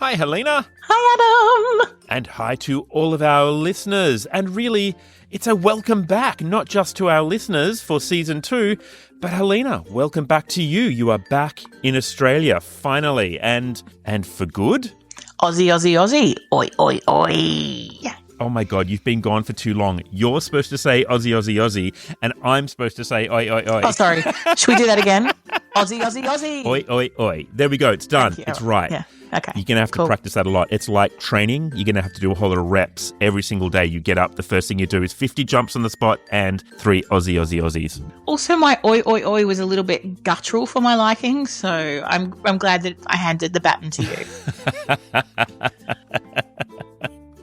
Hi, Helena. Hi, Adam. And hi to all of our listeners. And really, it's a welcome back, not just to our listeners for Season 2, but Helena, welcome back to you. You are back in Australia, finally, and for good. Aussie, Aussie, Aussie. Oi, oi, oi. Oh my God, you've been gone for too long. You're supposed to say Aussie, Aussie, Aussie, and I'm supposed to say oi, oi, oi. Oh, sorry. Should we do that again? Aussie, Aussie, Aussie. Oi, oi, oi. There we go. It's done. It's right. Yeah. Okay. You're going to have to practice that a lot. It's like training. You're going to have to do a whole lot of reps every single day. You get up, the first thing you do is 50 jumps on the spot and 3 Aussie, Aussie, Aussies. Also, my oi, oi, oi was a little bit guttural for my liking, so I'm glad that I handed the baton to you.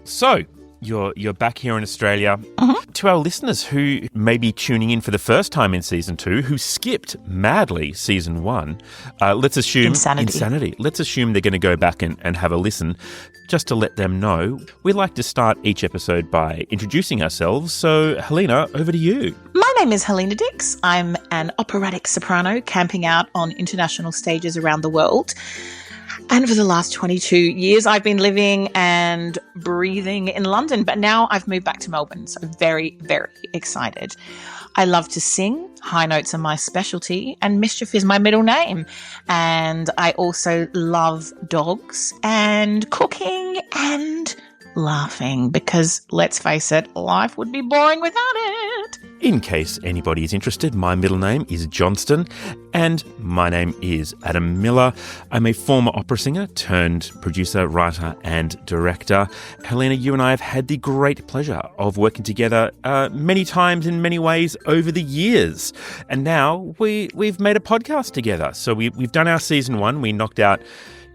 So, you're back here in Australia. Mm-hmm. To our listeners who may be tuning in for the first time in Season 2, who skipped madly Season 1, let's assume... Insanity. Let's assume they're going to go back and have a listen. Just to let them know, we like to start each episode by introducing ourselves. So, Helena, over to you. My name is Helena Dix. I'm an operatic soprano camping out on international stages around the world. And for the last 22 years, I've been living and breathing in London, but now I've moved back to Melbourne, so very, very excited. I love to sing. High notes are my specialty, and mischief is my middle name. And I also love dogs and cooking and laughing because, let's face it, life would be boring without it. In case anybody is interested, my middle name is Johnston and my name is Adam Miller. I'm a former opera singer turned producer, writer and director. Helena, you and I have had the great pleasure of working together many times in many ways over the years. And now we've made a podcast together. So we've done our Season 1. We knocked out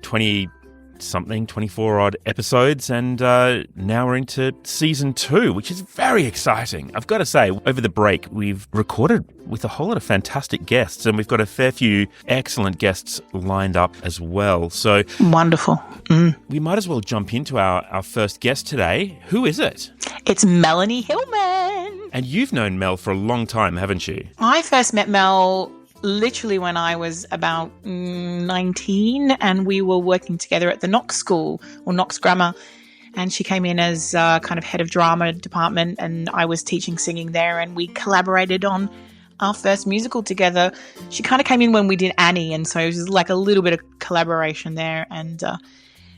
24 odd episodes, and now we're into Season 2, which is very exciting. I've got to say, over the break, we've recorded with a whole lot of fantastic guests, and we've got a fair few excellent guests lined up as well. So wonderful. We might as well jump into our first guest today. Who is it? It's Melanie Hillman. And you've known Mel for a long time, haven't you? I first met Mel literally when I was about 19, and we were working together at the Knox School, or Knox Grammar, and she came in as kind of head of drama department, and I was teaching singing there, and we collaborated on our first musical together. She kind of came in when we did Annie, and so it was like a little bit of collaboration there, and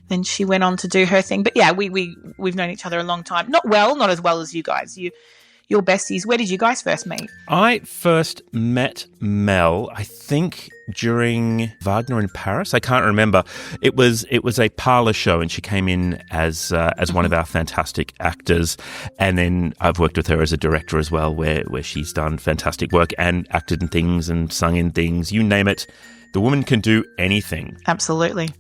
then she went on to do her thing. But yeah, we've known each other a long time. Not as well as you guys. Your besties. Where did you guys first meet? I first met Mel, I think, during Wagner in Paris. I can't remember. It was a parlour show, and she came in as one of our fantastic actors. And then I've worked with her as a director as well, where she's done fantastic work and acted in things and sung in things. You name it. The woman can do anything. Absolutely.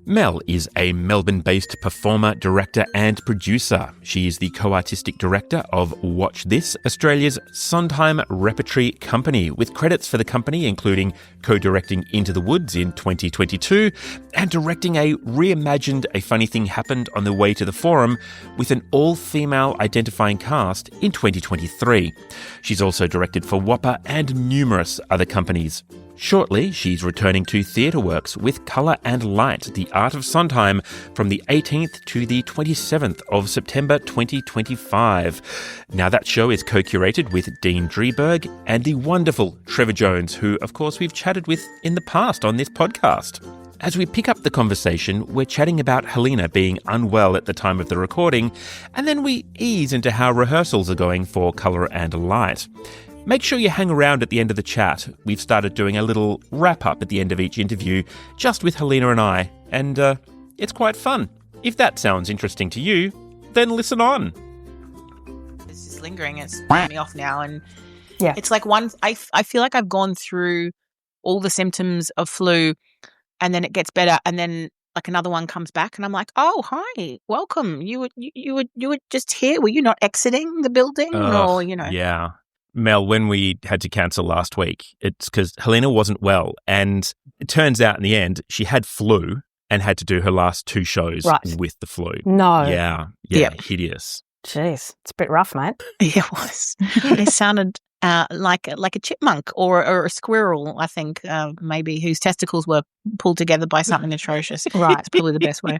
Mel is a Melbourne-based performer, director and producer. She is the co-artistic director of Watch This, Australia's Sondheim repertory company, with credits for the company including co-directing Into the Woods in 2022 and directing a reimagined A Funny Thing Happened on the Way to the Forum with an all-female identifying cast in 2023. She's also directed for Whopper and numerous other companies. Shortly, she's returning to Theatre Works with Colour and Light, The Art of Sondheim, from the 18th to the 27th of September 2025. Now, that show is co-curated with Dean Drieberg and the wonderful Trevor Jones, who, of course, we've chatted with in the past on this podcast. As we pick up the conversation, we're chatting about Helena being unwell at the time of the recording, and then we ease into how rehearsals are going for Colour and Light. Make sure you hang around at the end of the chat. We've started doing a little wrap-up at the end of each interview, just with Helena and I, and it's quite fun. If that sounds interesting to you, then listen on. It's just lingering. It's me off now, and it's like I feel like I've gone through all the symptoms of flu, and then it gets better, and then like another one comes back, and I'm like, oh, hi, welcome. You were just here. Were you not exiting the building, or Yeah. Mel, when we had to cancel last week, it's because Helena wasn't well, and it turns out in the end she had flu and had to do her last 2 shows with the flu. No. Yeah, hideous. Jeez, it's a bit rough, mate. Yeah, it was. It sounded like a chipmunk or a squirrel, I think, maybe, whose testicles were pulled together by something atrocious. Right. It's probably the best way.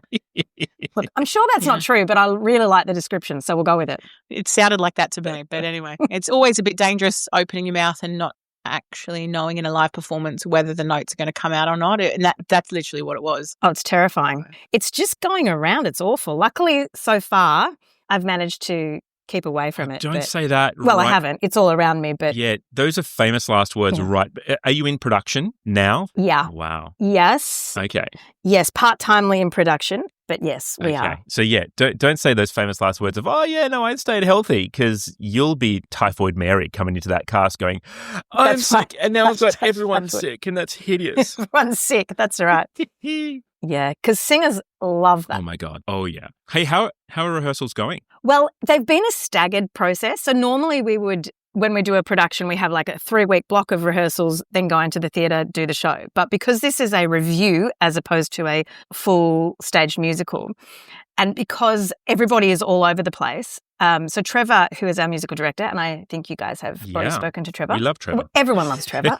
Look, I'm sure that's not true, but I really like the description, so we'll go with it. It sounded like that to me. But anyway, it's always a bit dangerous opening your mouth and not actually knowing in a live performance whether the notes are going to come out or not. And that's literally what it was. Oh, it's terrifying. It's just going around. It's awful. Luckily, so far, I've managed to keep away from it. Don't say that. Well, I haven't. It's all around me, but... Yeah, those are famous last words, right? Are you in production now? Yeah. Wow. Yes. Okay. Yes, part-timely in production, but yes, we are. So yeah, don't say those famous last words of, oh yeah, no, I stayed healthy, because you'll be Typhoid Mary coming into that cast going, I'm sick, and now I've got everyone sick, and that's hideous. Everyone's sick, that's right. Yeah, because singers love that. Oh my God. Oh yeah. Hey, how are rehearsals going? Well, they've been a staggered process. So normally when we do a production, we have like a 3-week block of rehearsals, then go into the theatre, do the show. But because this is a revue as opposed to a full staged musical, and because everybody is all over the place, so Trevor, who is our musical director, and I think you guys have already spoken to Trevor. We love Trevor. Everyone loves Trevor.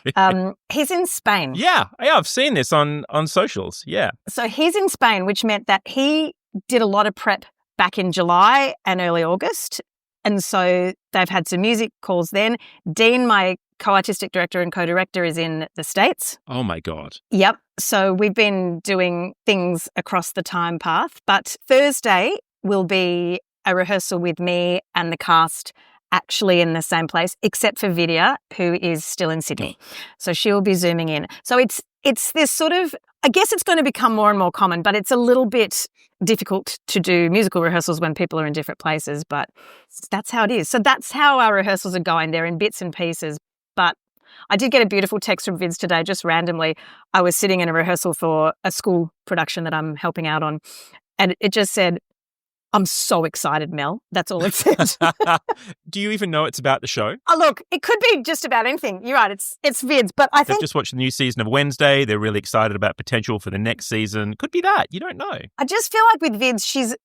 He's in Spain. Yeah, I've seen this on socials. Yeah. So he's in Spain, which meant that he did a lot of prep back in July and early August. And so they've had some music calls then. Dean, my co-artistic director and co-director, is in the States. Oh, my God. Yep. So we've been doing things across the time path. But Thursday will be a rehearsal with me and the cast actually in the same place, except for Vidya, who is still in Sydney. So she'll be Zooming in. So it's this sort of, I guess it's going to become more and more common, but it's a little bit difficult to do musical rehearsals when people are in different places, but that's how it is. So that's how our rehearsals are going. They're in bits and pieces. But I did get a beautiful text from Vids today, just randomly. I was sitting in a rehearsal for a school production that I'm helping out on, and it just said, I'm so excited, Mel. That's all it said. Do you even know it's about the show? Oh, look, it could be just about anything. You're right. It's Vids, but I think... They've just watched the new season of Wednesday. They're really excited about potential for the next season. Could be that. You don't know. I just feel like with Vids,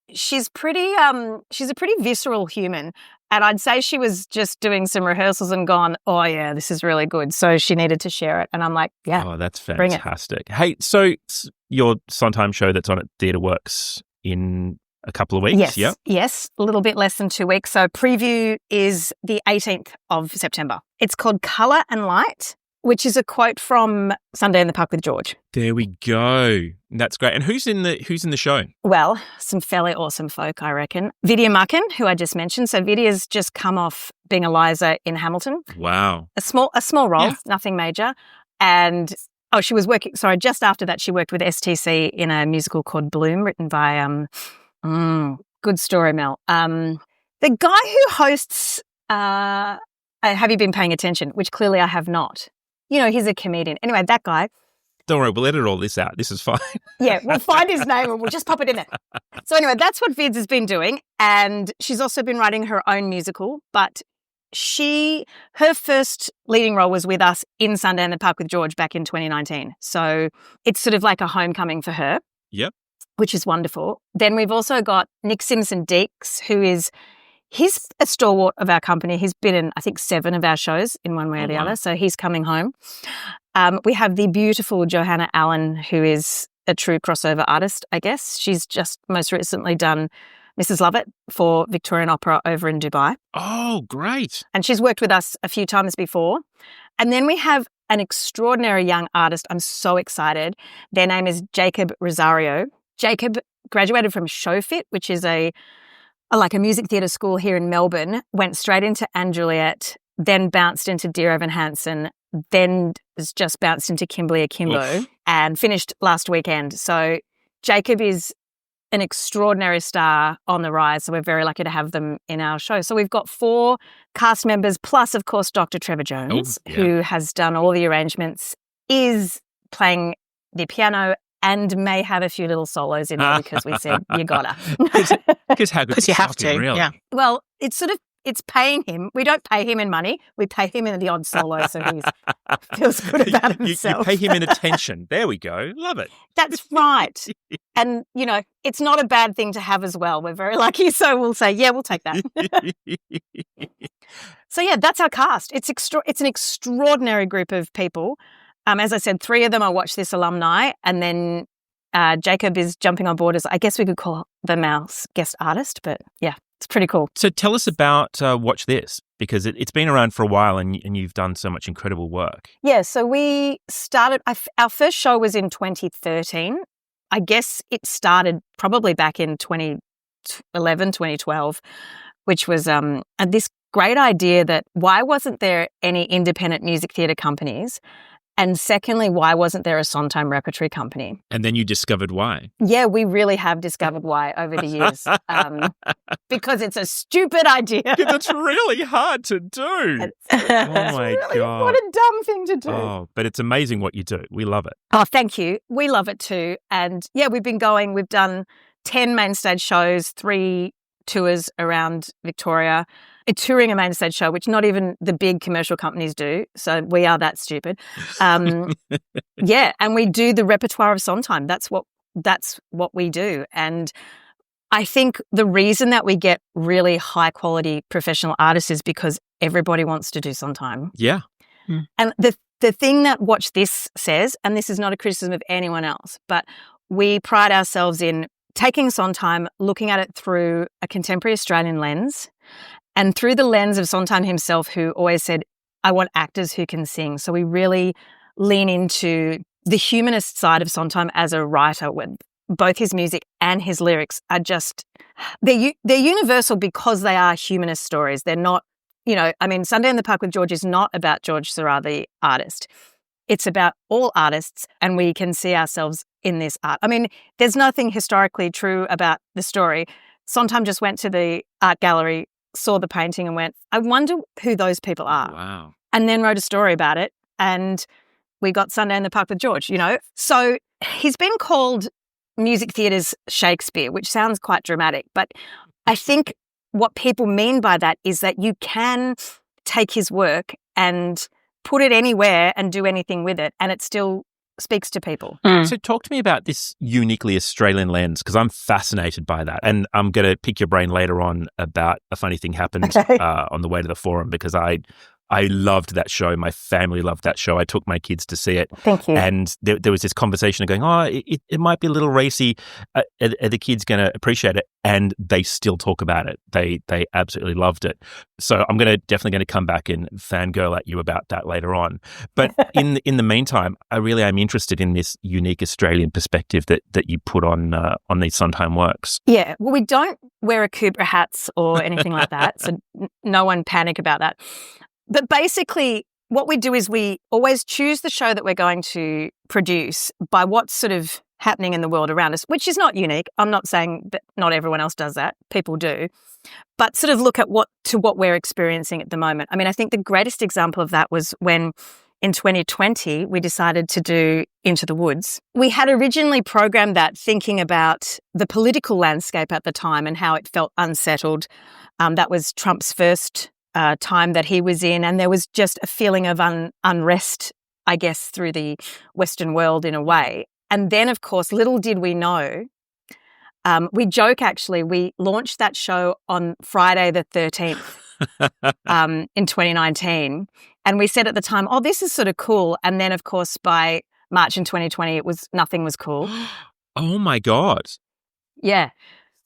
she's pretty she's a pretty visceral human. And I'd say she was just doing some rehearsals and gone, oh yeah, this is really good. So she needed to share it. And I'm like, yeah. Oh, that's fantastic. Hey, so your Sondheim show that's on at Theatre Works in a couple of weeks? Yes, yep. Yes, a little bit less than 2 weeks. So preview is the 18th of September. It's called Colour and Light, which is a quote from Sunday in the Park with George. There we go. That's great. And who's in the show? Well, some fairly awesome folk, I reckon. Vidya Mucken, who I just mentioned. So Vidya's just come off being Eliza in Hamilton. Wow. A small role, nothing major. And she was working, just after that she worked with STC in a musical called Bloom, written by good story, Mel. The guy who hosts Have You Been Paying Attention, which clearly I have not. You know, he's a comedian. Anyway, that guy. Don't worry, we'll edit all this out. This is fine. Yeah, we'll find his name and we'll just pop it in there. So anyway, that's what Vids has been doing. And she's also been writing her own musical, but her first leading role was with us in Sunday in the Park with George back in 2019. So it's sort of like a homecoming for her. Yep. Which is wonderful. Then we've also got Nick Simpson-Deeks, he's a stalwart of our company. He's been in, I think, 7 of our shows in one way or the other. So he's coming home. We have the beautiful Johanna Allen, who is a true crossover artist, I guess. She's just most recently done Mrs. Lovett for Victorian Opera over in Dubai. Oh, great. And she's worked with us a few times before. And then we have an extraordinary young artist. I'm so excited. Their name is Jacob Rosario. Jacob graduated from Showfit, which is a music theatre school here in Melbourne, went straight into Anne Juliet, then bounced into Dear Evan Hansen, then has just bounced into Kimberly Akimbo and finished last weekend. So Jacob is an extraordinary star on the rise, so we're very lucky to have them in our show. So we've got 4 cast members, plus, of course, Dr. Trevor Jones, who has done all the arrangements, is playing the piano and may have a few little solos in there because we said, you gotta. Because you have to. Really. Yeah. Well, it's sort of it's paying him. We don't pay him in money. We pay him in the odd solo, so he feels good about himself. You pay him in attention. There we go. Love it. That's right. And, it's not a bad thing to have as well. We're very lucky, so we'll say, yeah, we'll take that. So, yeah, that's our cast. It's an extraordinary group of people. As I said, 3 of them are Watch This alumni, and then Jacob is jumping on board as, I guess we could call them our guest artist, but yeah, it's pretty cool. So tell us about Watch This, because it's been around for a while and you've done so much incredible work. Yeah, so we started, our first show was in 2013. I guess it started probably back in 2011, 2012, which was this great idea that why wasn't there any independent music theatre companies? And secondly, why wasn't there a Sondheim repertory company? And then you discovered why. Yeah, we really have discovered why over the years. Because it's a stupid idea. It's really hard to do. God. What a dumb thing to do. Oh, but it's amazing what you do. We love it. Oh, thank you. We love it too. And yeah, we've done 10 main stage shows, 3 tours around Victoria, touring a main stage show, which not even the big commercial companies do. So we are that stupid. Yeah, and we do the repertoire of Sondheim. That's what we do. And I think the reason that we get really high quality professional artists is because everybody wants to do Sondheim. Yeah. And the thing that Watch This says, and this is not a criticism of anyone else, but we pride ourselves in taking Sondheim, looking at it through a contemporary Australian lens, and through the lens of Sondheim himself, who always said, I want actors who can sing. So we really lean into the humanist side of Sondheim as a writer, when both his music and his lyrics are just, they're universal because they are humanist stories. They're not, Sunday in the Park with George is not about George Seurat, the artist. It's about all artists, and we can see ourselves in this art. I mean, there's nothing historically true about the story. Sondheim just went to the art gallery, saw the painting and went, I wonder who those people are. Wow. And then wrote a story about it, and we got Sunday in the Park with George, So he's been called music theatre's Shakespeare, which sounds quite dramatic, but I think what people mean by that is that you can take his work and put it anywhere and do anything with it, and it still speaks to people. So talk to me about this uniquely Australian lens, because I'm fascinated by that. And I'm going to pick your brain later on about a funny thing happened on the way to the forum, because I loved that show. My family loved that show. I took my kids to see it. Thank you. And there was this conversation of going, it might be a little racy. Are the kids going to appreciate it? And they still talk about it. They absolutely loved it. So I'm definitely going to come back and fangirl at you about that later on. But in the meantime, I really am interested in this unique Australian perspective that you put on these Sondheim works. Yeah. Well, we don't wear a Kubra hats or anything like that. So no one panic about that. But basically, what we do is we always choose the show that we're going to produce by what's sort of happening in the world around us, which is not unique. I'm not saying that not everyone else does that. People do. But sort of look at what we're experiencing at the moment. I mean, I think the greatest example of that was when in 2020 we decided to do Into the Woods. We had originally programmed that thinking about the political landscape at the time and how it felt unsettled. That was Trump's first time that he was in, and there was just a feeling of unrest, I guess, through the Western world in a way. And then, of course, little did we know, we joke actually, we launched that show on Friday the 13th in 2019, and we said at the time, oh, this is sort of cool. And then, of course, by March in 2020, nothing was cool. Oh my God. Yeah.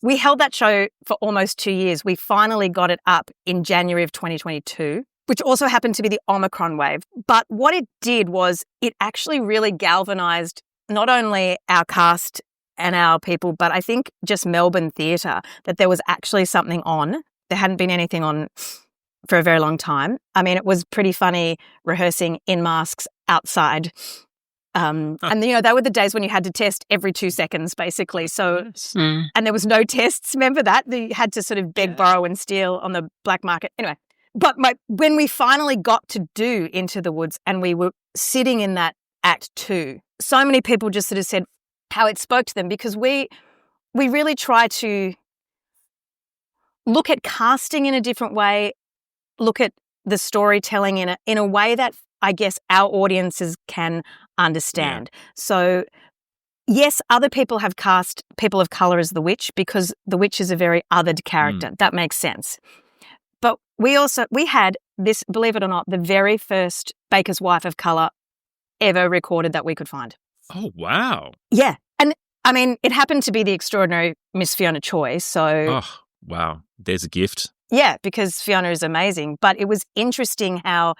We held that show for almost 2 years. We finally got it up in January of 2022, which also happened to be the Omicron wave. But what it did was it actually really galvanised not only our cast and our people, but I think just Melbourne theatre, that there was actually something on. There hadn't been anything on for a very long time. I mean, it was pretty funny rehearsing in masks outside. And, they were the days when you had to test every 2 seconds, basically. So, and there was no tests. Remember that? You had to sort of beg, borrow and steal on the black market. Anyway, but when we finally got to do Into the Woods and we were sitting in that act 2, so many people just sort of said how it spoke to them, because we really try to look at casting in a different way, look at the storytelling in a way that I guess our audiences can understand. Yeah. So yes, other people have cast people of colour as the witch because the witch is a very othered character. That makes sense. But we had this, believe it or not, the very first baker's wife of colour ever recorded that we could find. Oh, wow. Yeah. And I mean, it happened to be the extraordinary Miss Fiona Choi. So, oh, wow. There's a gift. Yeah, because Fiona is amazing. But it was interesting how,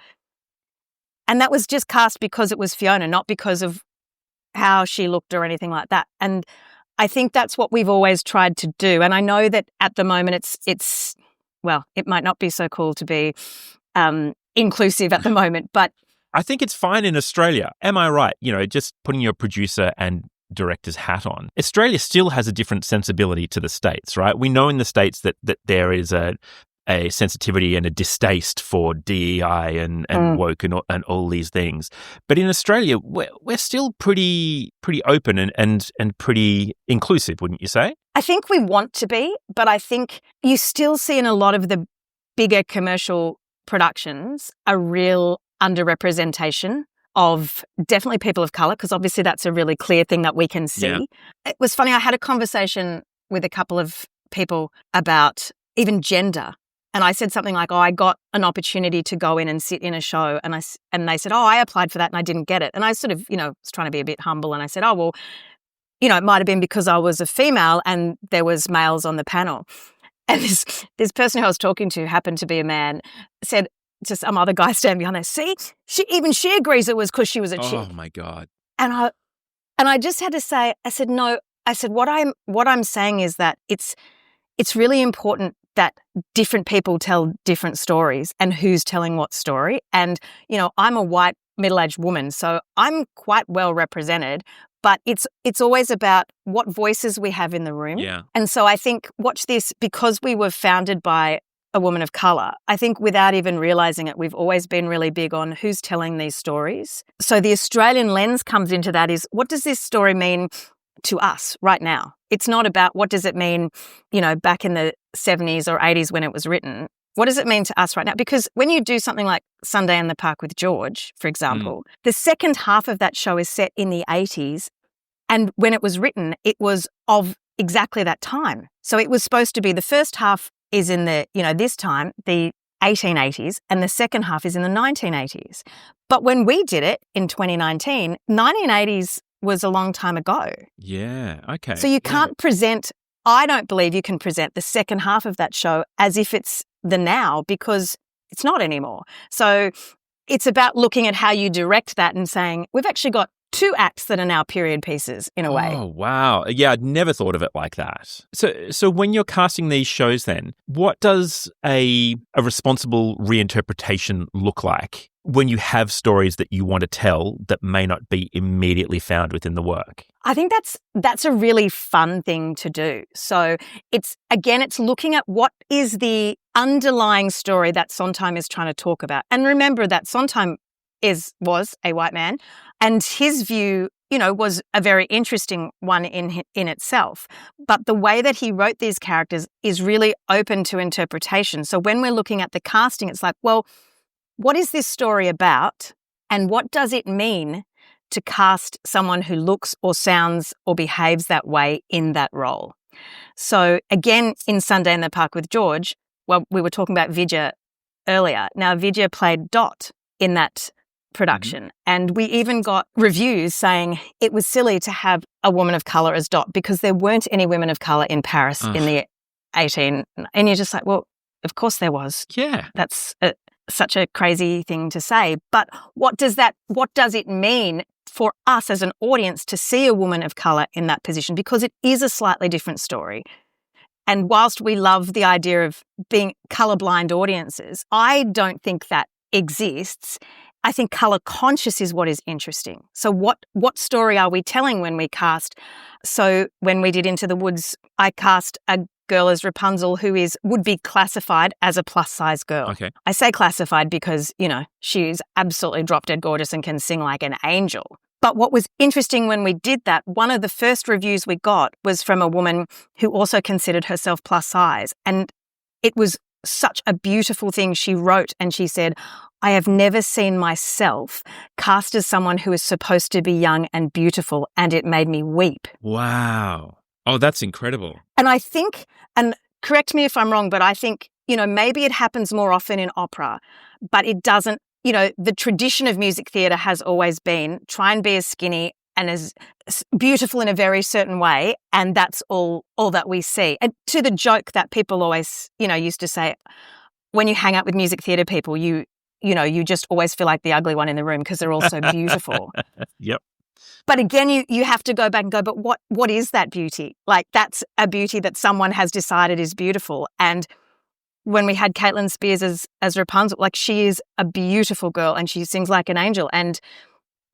and that was just cast because it was Fiona, not because of how she looked or anything like that. And I think that's what we've always tried to do. And I know that at the moment it's well, it might not be so cool to be inclusive at the moment, but I think it's fine in Australia. Am I right? You know, just putting your producer and director's hat on. Australia still has a different sensibility to the States, right? We know in the States that there is a sensitivity and a distaste for DEI and woke and all these things. But in Australia, we're still pretty open and pretty inclusive, wouldn't you say? I think we want to be, but I think you still see in a lot of the bigger commercial productions a real underrepresentation of definitely people of colour, because obviously that's a really clear thing that we can see. Yeah. It was funny, I had a conversation with a couple of people about even gender. And I said something like, I got an opportunity to go in and sit in a show. And they said, I applied for that and I didn't get it. And I sort of, was trying to be a bit humble. And I said, well, it might have been because I was a female and there was males on the panel. And this person who I was talking to happened to be a man, said to some other guy standing behind there, see, she agrees it was because she was a chick. Oh my God. And I just had to say, I said, no, I said, what I'm saying is that it's really important that different people tell different stories and who's telling what story. And, I'm a white middle-aged woman, so I'm quite well represented, but it's always about what voices we have in the room. Yeah. And so I think, watch this, because we were founded by a woman of colour, I think without even realising it, we've always been really big on who's telling these stories. So the Australian lens comes into that is, what does this story mean to us right now? It's not about what does it mean, back in the 70s or 80s when it was written. What does it mean to us right now? Because when you do something like Sunday in the Park with George, for example, the second half of that show is set in the 80s. And when it was written, it was of exactly that time. So it was supposed to be the first half is in the, this time, the 1880s, and the second half is in the 1980s. But when we did it in 2019, 1980s was a long time ago. Yeah, okay. So you can't I don't believe you can present the second half of that show as if it's the now, because it's not anymore. So it's about looking at how you direct that and saying, we've actually got two acts that are now period pieces in a way. Oh, wow. Yeah, I'd never thought of it like that. So when you're casting these shows then, what does a responsible reinterpretation look like when you have stories that you want to tell that may not be immediately found within the work? I think that's a really fun thing to do. So it's looking at what is the underlying story that Sondheim is trying to talk about. And remember that Sondheim was a white man, and his view, was a very interesting one in itself. But the way that he wrote these characters is really open to interpretation. So when we're looking at the casting, it's like, well, what is this story about, and what does it mean to cast someone who looks or sounds or behaves that way in that role? So again, in Sunday in the Park with George, well, we were talking about Vidya earlier. Now, Vidya played Dot in that production. And we even got reviews saying it was silly to have a woman of colour as Dot because there weren't any women of colour in Paris in the 18. And you're just like, well, of course there was. Yeah. That's such a crazy thing to say. But what does it mean for us as an audience to see a woman of colour in that position? Because it is a slightly different story. And whilst we love the idea of being colourblind audiences, I don't think that exists. I think colour conscious is what is interesting. So what story are we telling when we cast? So when we did Into the Woods, I cast a girl as Rapunzel who would be classified as a plus size girl. Okay. I say classified because, she's absolutely drop dead gorgeous and can sing like an angel. But what was interesting when we did that, one of the first reviews we got was from a woman who also considered herself plus size. And it was such a beautiful thing. She wrote and she said, I have never seen myself cast as someone who is supposed to be young and beautiful, and it made me weep. Wow. Oh, that's incredible. And I think, and correct me if I'm wrong, but I think, maybe it happens more often in opera, but it doesn't, the tradition of music theatre has always been try and be as skinny and as beautiful in a very certain way, and that's all that we see. And to the joke that people always, used to say, when you hang out with music theatre people, you just always feel like the ugly one in the room because they're all so beautiful. Yep. But again, you have to go back and go, but what is that beauty? Like, that's a beauty that someone has decided is beautiful. And when we had Caitlin Spears as Rapunzel, like, she is a beautiful girl and she sings like an angel. And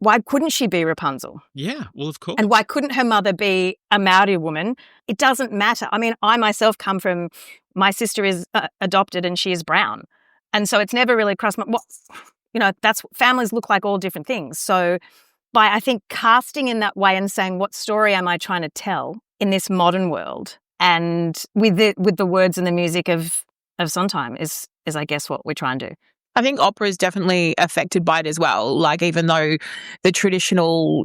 why couldn't she be Rapunzel? Yeah, well, of course. And why couldn't her mother be a Maori woman? It doesn't matter. I mean, I myself come from, my sister is adopted and she is brown. And so it's never really crossed my, that's, families look like all different things. So by, I think, casting in that way and saying, what story am I trying to tell in this modern world? And with the words and the music of Sondheim is I guess what we're trying to do. I think opera is definitely affected by it as well. Like, even though the traditional,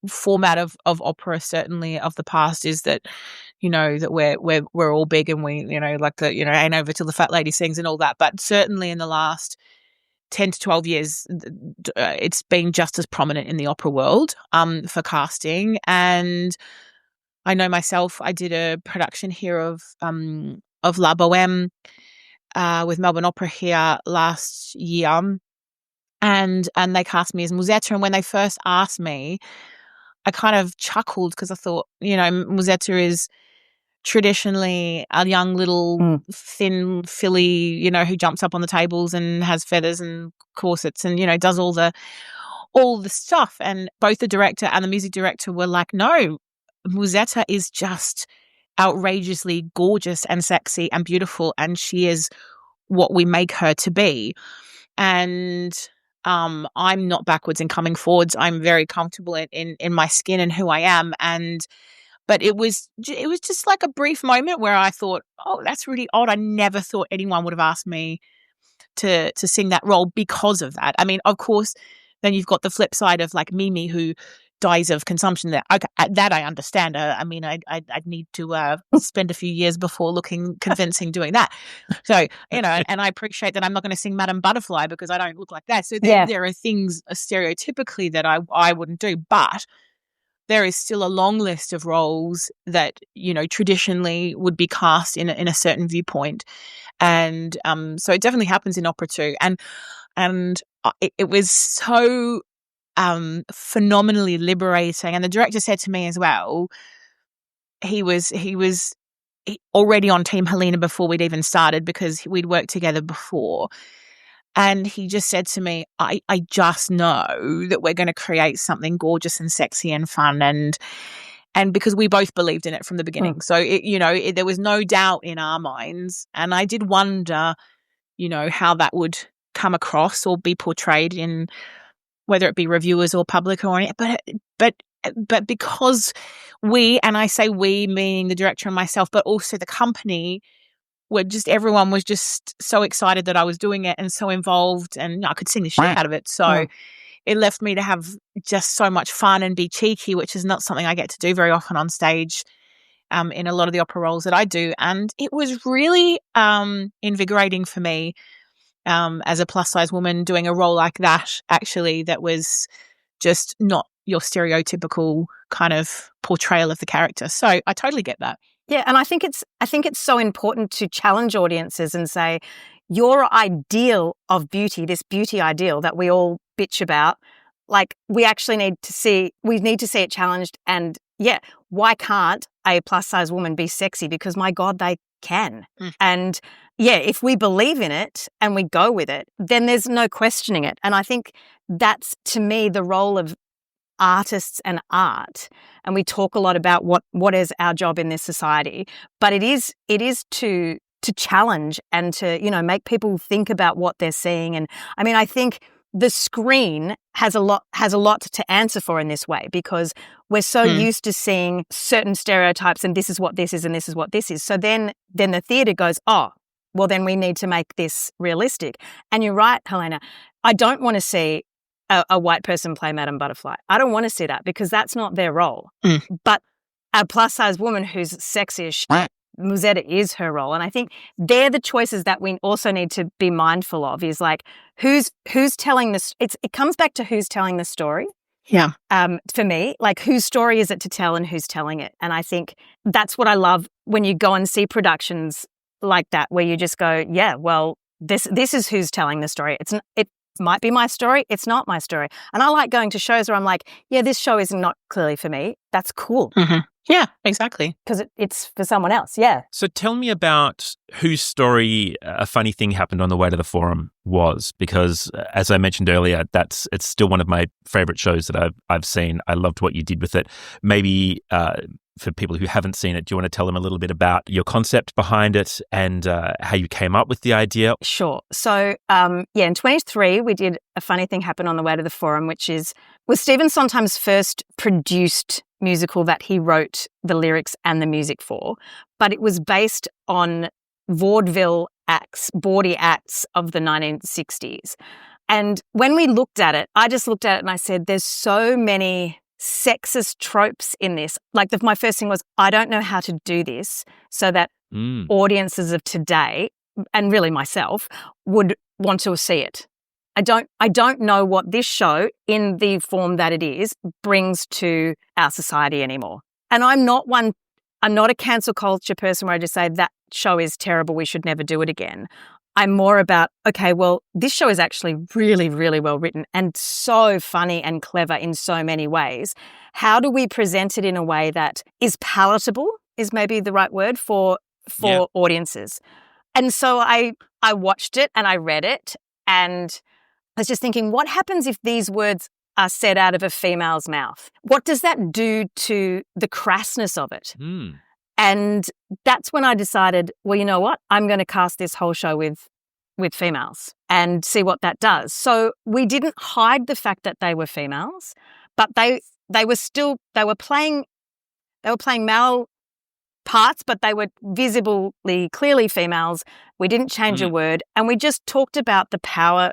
format of opera, certainly of the past, is that, that we're all big and we, like the, ain't over till the fat lady sings and all that. But certainly in the last 10 to 12 years, it's been just as prominent in the opera world for casting. And I know myself, I did a production here of La Boheme with Melbourne Opera here last year, and they cast me as Musetta. And when they first asked me, I kind of chuckled because I thought, Musetta is traditionally a young little thin filly, who jumps up on the tables and has feathers and corsets and, does all the stuff. And both the director and the music director were like, no, Musetta is just outrageously gorgeous and sexy and beautiful, and she is what we make her to be. And I'm not backwards in coming forwards. I'm very comfortable in my skin and who I am. But it was just like a brief moment where I thought, oh, that's really odd. I never thought anyone would have asked me to sing that role because of that. I mean, of course, then you've got the flip side of like Mimi, who dies of consumption. That I understand. I mean, I'd need to spend a few years before looking convincing doing that. So, and I appreciate that I'm not going to sing Madame Butterfly because I don't look like that. So there are things stereotypically that I wouldn't do, but there is still a long list of roles that, traditionally would be cast in a certain viewpoint. And so it definitely happens in opera too. And it was so phenomenally liberating. And the director said to me as well, he was already on Team Helena before we'd even started because we'd worked together before. And he just said to me, I just know that we're going to create something gorgeous and sexy and fun. And because we both believed in it from the beginning. So, there was no doubt in our minds. And I did wonder, how that would come across or be portrayed in whether it be reviewers or public or anything. But because we, and I say we meaning the director and myself, but also the company, everyone was just so excited that I was doing it and so involved, and I could sing the shit out of it. So it left me to have just so much fun and be cheeky, which is not something I get to do very often on stage in a lot of the opera roles that I do. And it was really invigorating for me as a plus size woman doing a role like that, actually, that was just not your stereotypical kind of portrayal of the character. So I totally get that. Yeah, and I think it's so important to challenge audiences and say, your ideal of beauty, this beauty ideal that we all bitch about, like, we actually need to see it challenged. And why can't a plus size woman be sexy? Because my God, they can. And if we believe in it and we go with it, then there's no questioning it. And I think that's, to me, the role of artists and art. And we talk a lot about what is our job in this society, but it is to challenge and to, make people think about what they're seeing. And I mean, I think the screen has a lot to answer for in this way, because we're so used to seeing certain stereotypes and this is what this is and this is what this is. So then the theatre goes, oh, well, then we need to make this realistic. And you're right, Helena. I don't want to see a white person play Madame Butterfly. I don't want to see that because that's not their role. But a plus-size woman who's sexy as shit, Musetta is her role. And I think they're the choices that we also need to be mindful of, is like who's telling this. It comes back to who's telling the story. Yeah. For me, like whose story is it to tell and who's telling it? And I think that's what I love when you go and see productions like that, where you just go, yeah, well, this is who's telling the story. It might be my story. It's not my story. And I like going to shows where I'm like, yeah, this show is not clearly for me. That's cool. Yeah, exactly. Because it's for someone else. Yeah. So tell me about whose story A Funny Thing Happened on the Way to the Forum was, because as I mentioned earlier, it's still one of my favorite shows that I've seen. I loved what you did with it. Maybe for people who haven't seen it, do you want to tell them a little bit about your concept behind it and how you came up with the idea? Sure. So, in 23, we did A Funny Thing Happened on the Way to the Forum, which was Stephen Sondheim's first produced musical that he wrote the lyrics and the music for, but it was based on vaudeville acts, bawdy acts of the 1960s. And when we looked at it, I just looked at it and I said, there's so many sexist tropes in this. Like my first thing was, I don't know how to do this so that audiences of today, and really myself, would want to see it. I don't know what this show, in the form that it is, brings to our society anymore. And I'm not a cancel culture person where I just say that show is terrible, we should never do it again. I'm more about, okay, well, this show is actually really, really well written and so funny and clever in so many ways. How do we present it in a way that is palatable, is maybe the right word for audiences? And so I watched it and I read it, and I was just thinking, what happens if these words are said out of a female's mouth? What does that do to the crassness of it? And that's when I decided, well, you know what? I'm going to cast this whole show with females and see what that does. So we didn't hide the fact that they were females, but they were playing male parts, but they were visibly, clearly females. We didn't change a word, and we just talked about the power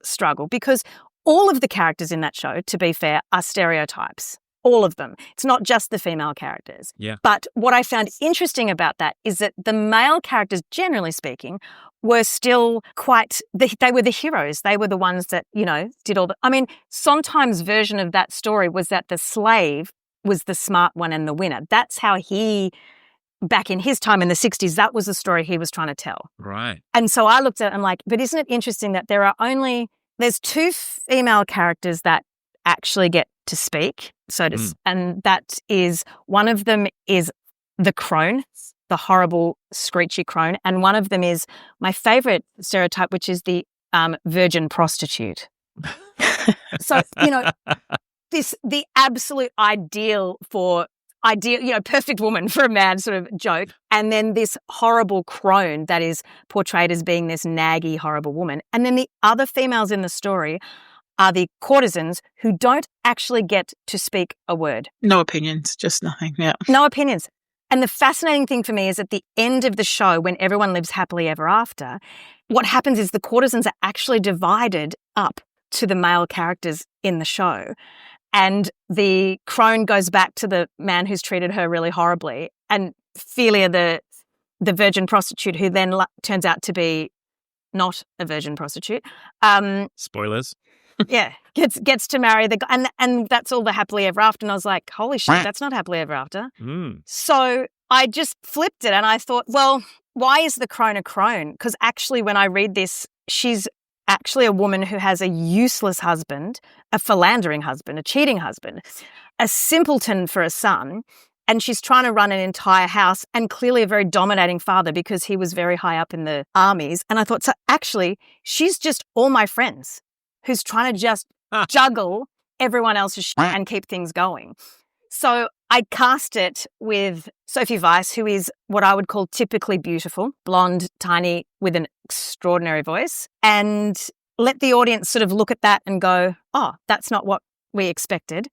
struggle, because all of the characters in that show, to be fair, are stereotypes. All of them. It's not just the female characters. Yeah. But what I found interesting about that is that the male characters, generally speaking, were still they were the heroes. They were the ones that, did all the... I mean, Sondheim's version of that story was that the slave was the smart one and the winner. That's how back in his time in the 60s, that was the story he was trying to tell. Right. And so I looked at it and I'm like, but isn't it interesting that there's two female characters that actually get to speak, and that is, one of them is the crone, the horrible screechy crone, and one of them is my favorite stereotype, which is the virgin prostitute. So, the absolute perfect woman for a mad sort of joke. And then this horrible crone that is portrayed as being this naggy, horrible woman. And then the other females in the story are the courtesans who don't actually get to speak a word. No opinions, just nothing, yeah. No opinions. And the fascinating thing for me is at the end of the show, when everyone lives happily ever after, what happens is the courtesans are actually divided up to the male characters in the show. And the crone goes back to the man who's treated her really horribly. And Ophelia, the virgin prostitute, who then turns out to be not a virgin prostitute. Spoilers. Yeah, gets to marry the guy. And that's all the happily ever after. And I was like, holy shit, that's not happily ever after. So I just flipped it and I thought, well, why is the crone a crone? Because actually when I read this, she's actually a woman who has a useless husband, a philandering husband, a cheating husband, a simpleton for a son, and she's trying to run an entire house, and clearly a very dominating father because he was very high up in the armies. And I thought, so actually, she's just all my friends who's trying to just juggle everyone else's shit and keep things going. So I cast it with Sophie Weiss, who is what I would call typically beautiful, blonde, tiny, with an extraordinary voice, and let the audience sort of look at that and go, oh, that's not what we expected.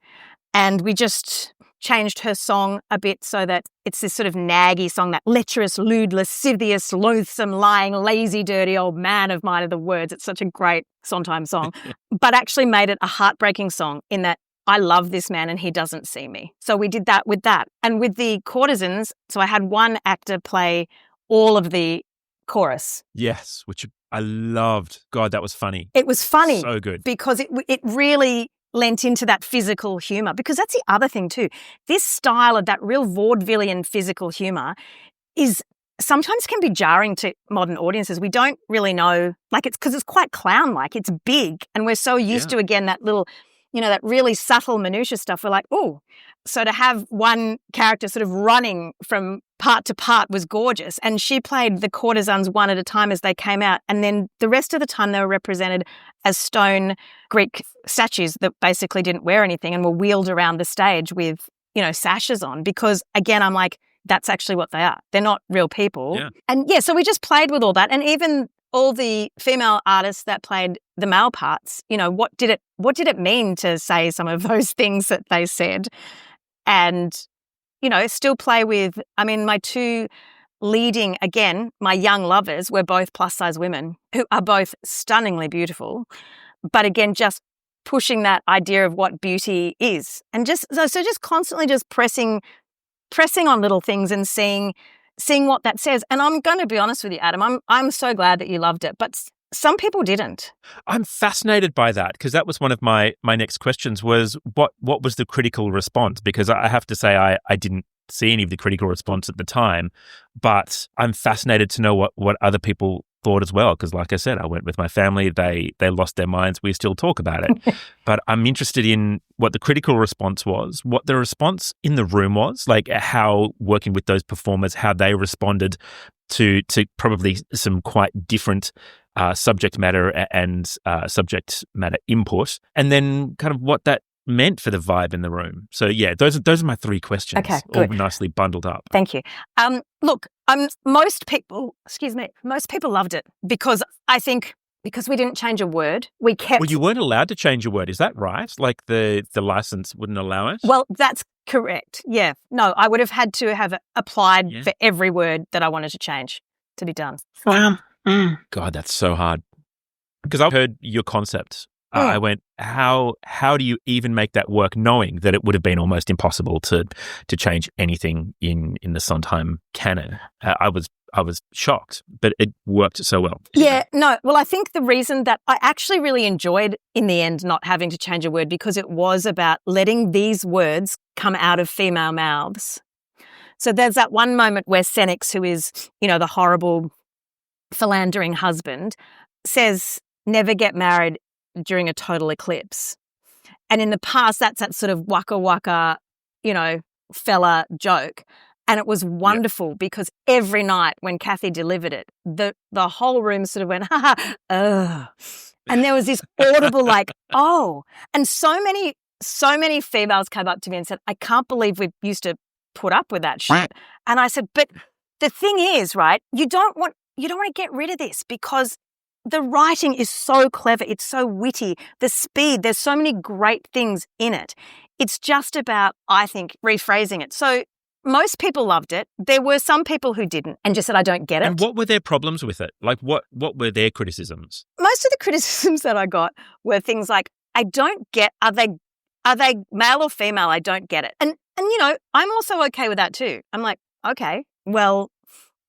And we just changed her song a bit so that it's this sort of naggy song, that lecherous, lewd, lascivious, loathsome, lying, lazy, dirty old man of mine are the words. It's such a great Sondheim song, but actually made it a heartbreaking song in that I love this man and he doesn't see me. So we did that with that. And with the courtesans, so I had one actor play all of the chorus. Yes, which I loved. God, that was funny. It was funny. So good. Because it really lent into that physical humour, because that's the other thing too. This style of that real vaudevillian physical humour is sometimes can be jarring to modern audiences. We don't really know, like it's because it's quite clown-like. It's big and we're so used to, again, that little, that really subtle minutiae stuff. We're like, oh, so to have one character sort of running from part to part was gorgeous. And she played the courtesans one at a time as they came out. And then the rest of the time they were represented as stone Greek statues that basically didn't wear anything and were wheeled around the stage with, sashes on. Because again, I'm like, that's actually what they are. They're not real people. Yeah. And so we just played with all that. And even all the female artists that played the male parts, what did it mean to say some of those things that they said? And, still play with, my two leading, again, my young lovers were both plus size women who are both stunningly beautiful, but again, just pushing that idea of what beauty is. And just constantly just pressing on little things and seeing what that says. And I'm going to be honest with you, Adam, I'm so glad that you loved it, but some people didn't. I'm fascinated by that because that was one of my next questions was what was the critical response? Because I have to say I didn't see any of the critical response at the time, but I'm fascinated to know what other people thought as well. Because like I said, I went with my family. They lost their minds. We still talk about it. But I'm interested in what the critical response was, what the response in the room was, like how working with those performers, how they responded to probably some quite different subject matter and subject matter input, and then kind of what that meant for the vibe in the room. So yeah, those are my three questions. Okay, good. All nicely bundled up. Thank you. Look, most people loved it because I think because we didn't change a word, we kept. Well, you weren't allowed to change a word. Is that right? Like the license wouldn't allow it? Well, that's correct. Yeah. No, I would have had to have applied for every word that I wanted to change to be done. Wow. God, that's so hard. Because I heard your concept. I went, how do you even make that work, knowing that it would have been almost impossible to change anything in the Sondheim canon? I was shocked, but it worked so well. Yeah, no. Well, I think the reason that I actually really enjoyed in the end not having to change a word because it was about letting these words come out of female mouths. So there's that one moment where Senex, who is, the horrible philandering husband, says, never get married during a total eclipse. And in the past, that's that sort of waka waka, fella joke. And it was wonderful because every night when Kathy delivered it, the whole room sort of went, ha ha, ugh. And there was this audible like, oh. And so many females came up to me and said, I can't believe we used to put up with that shit. And I said, but the thing is, right, you don't want to get rid of this because the writing is so clever. It's so witty. The speed, there's so many great things in it. It's just about, I think, rephrasing it. So most people loved it. There were some people who didn't and just said, I don't get it. And what were their problems with it? Like what were their criticisms? Most of the criticisms that I got were things like, I don't get, are they male or female? I don't get it. And I'm also okay with that too. I'm like, okay, well,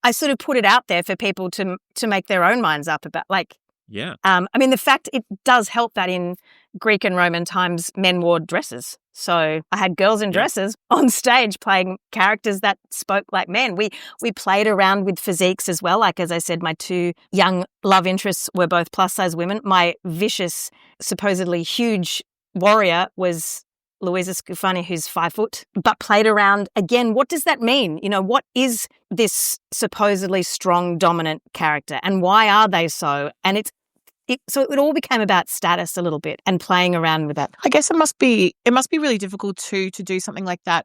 I sort of put it out there for people to make their own minds up about, like, yeah. The fact it does help that in Greek and Roman times, men wore dresses. So I had girls in dresses on stage playing characters that spoke like men. We played around with physiques as well. Like, as I said, my two young love interests were both plus size women. My vicious, supposedly huge warrior was Louisa Scufani, who's 5 foot, but played around again. What does that mean? What is this supposedly strong, dominant character and why are they so? And so it all became about status a little bit and playing around with that. I guess it must be really difficult to do something like that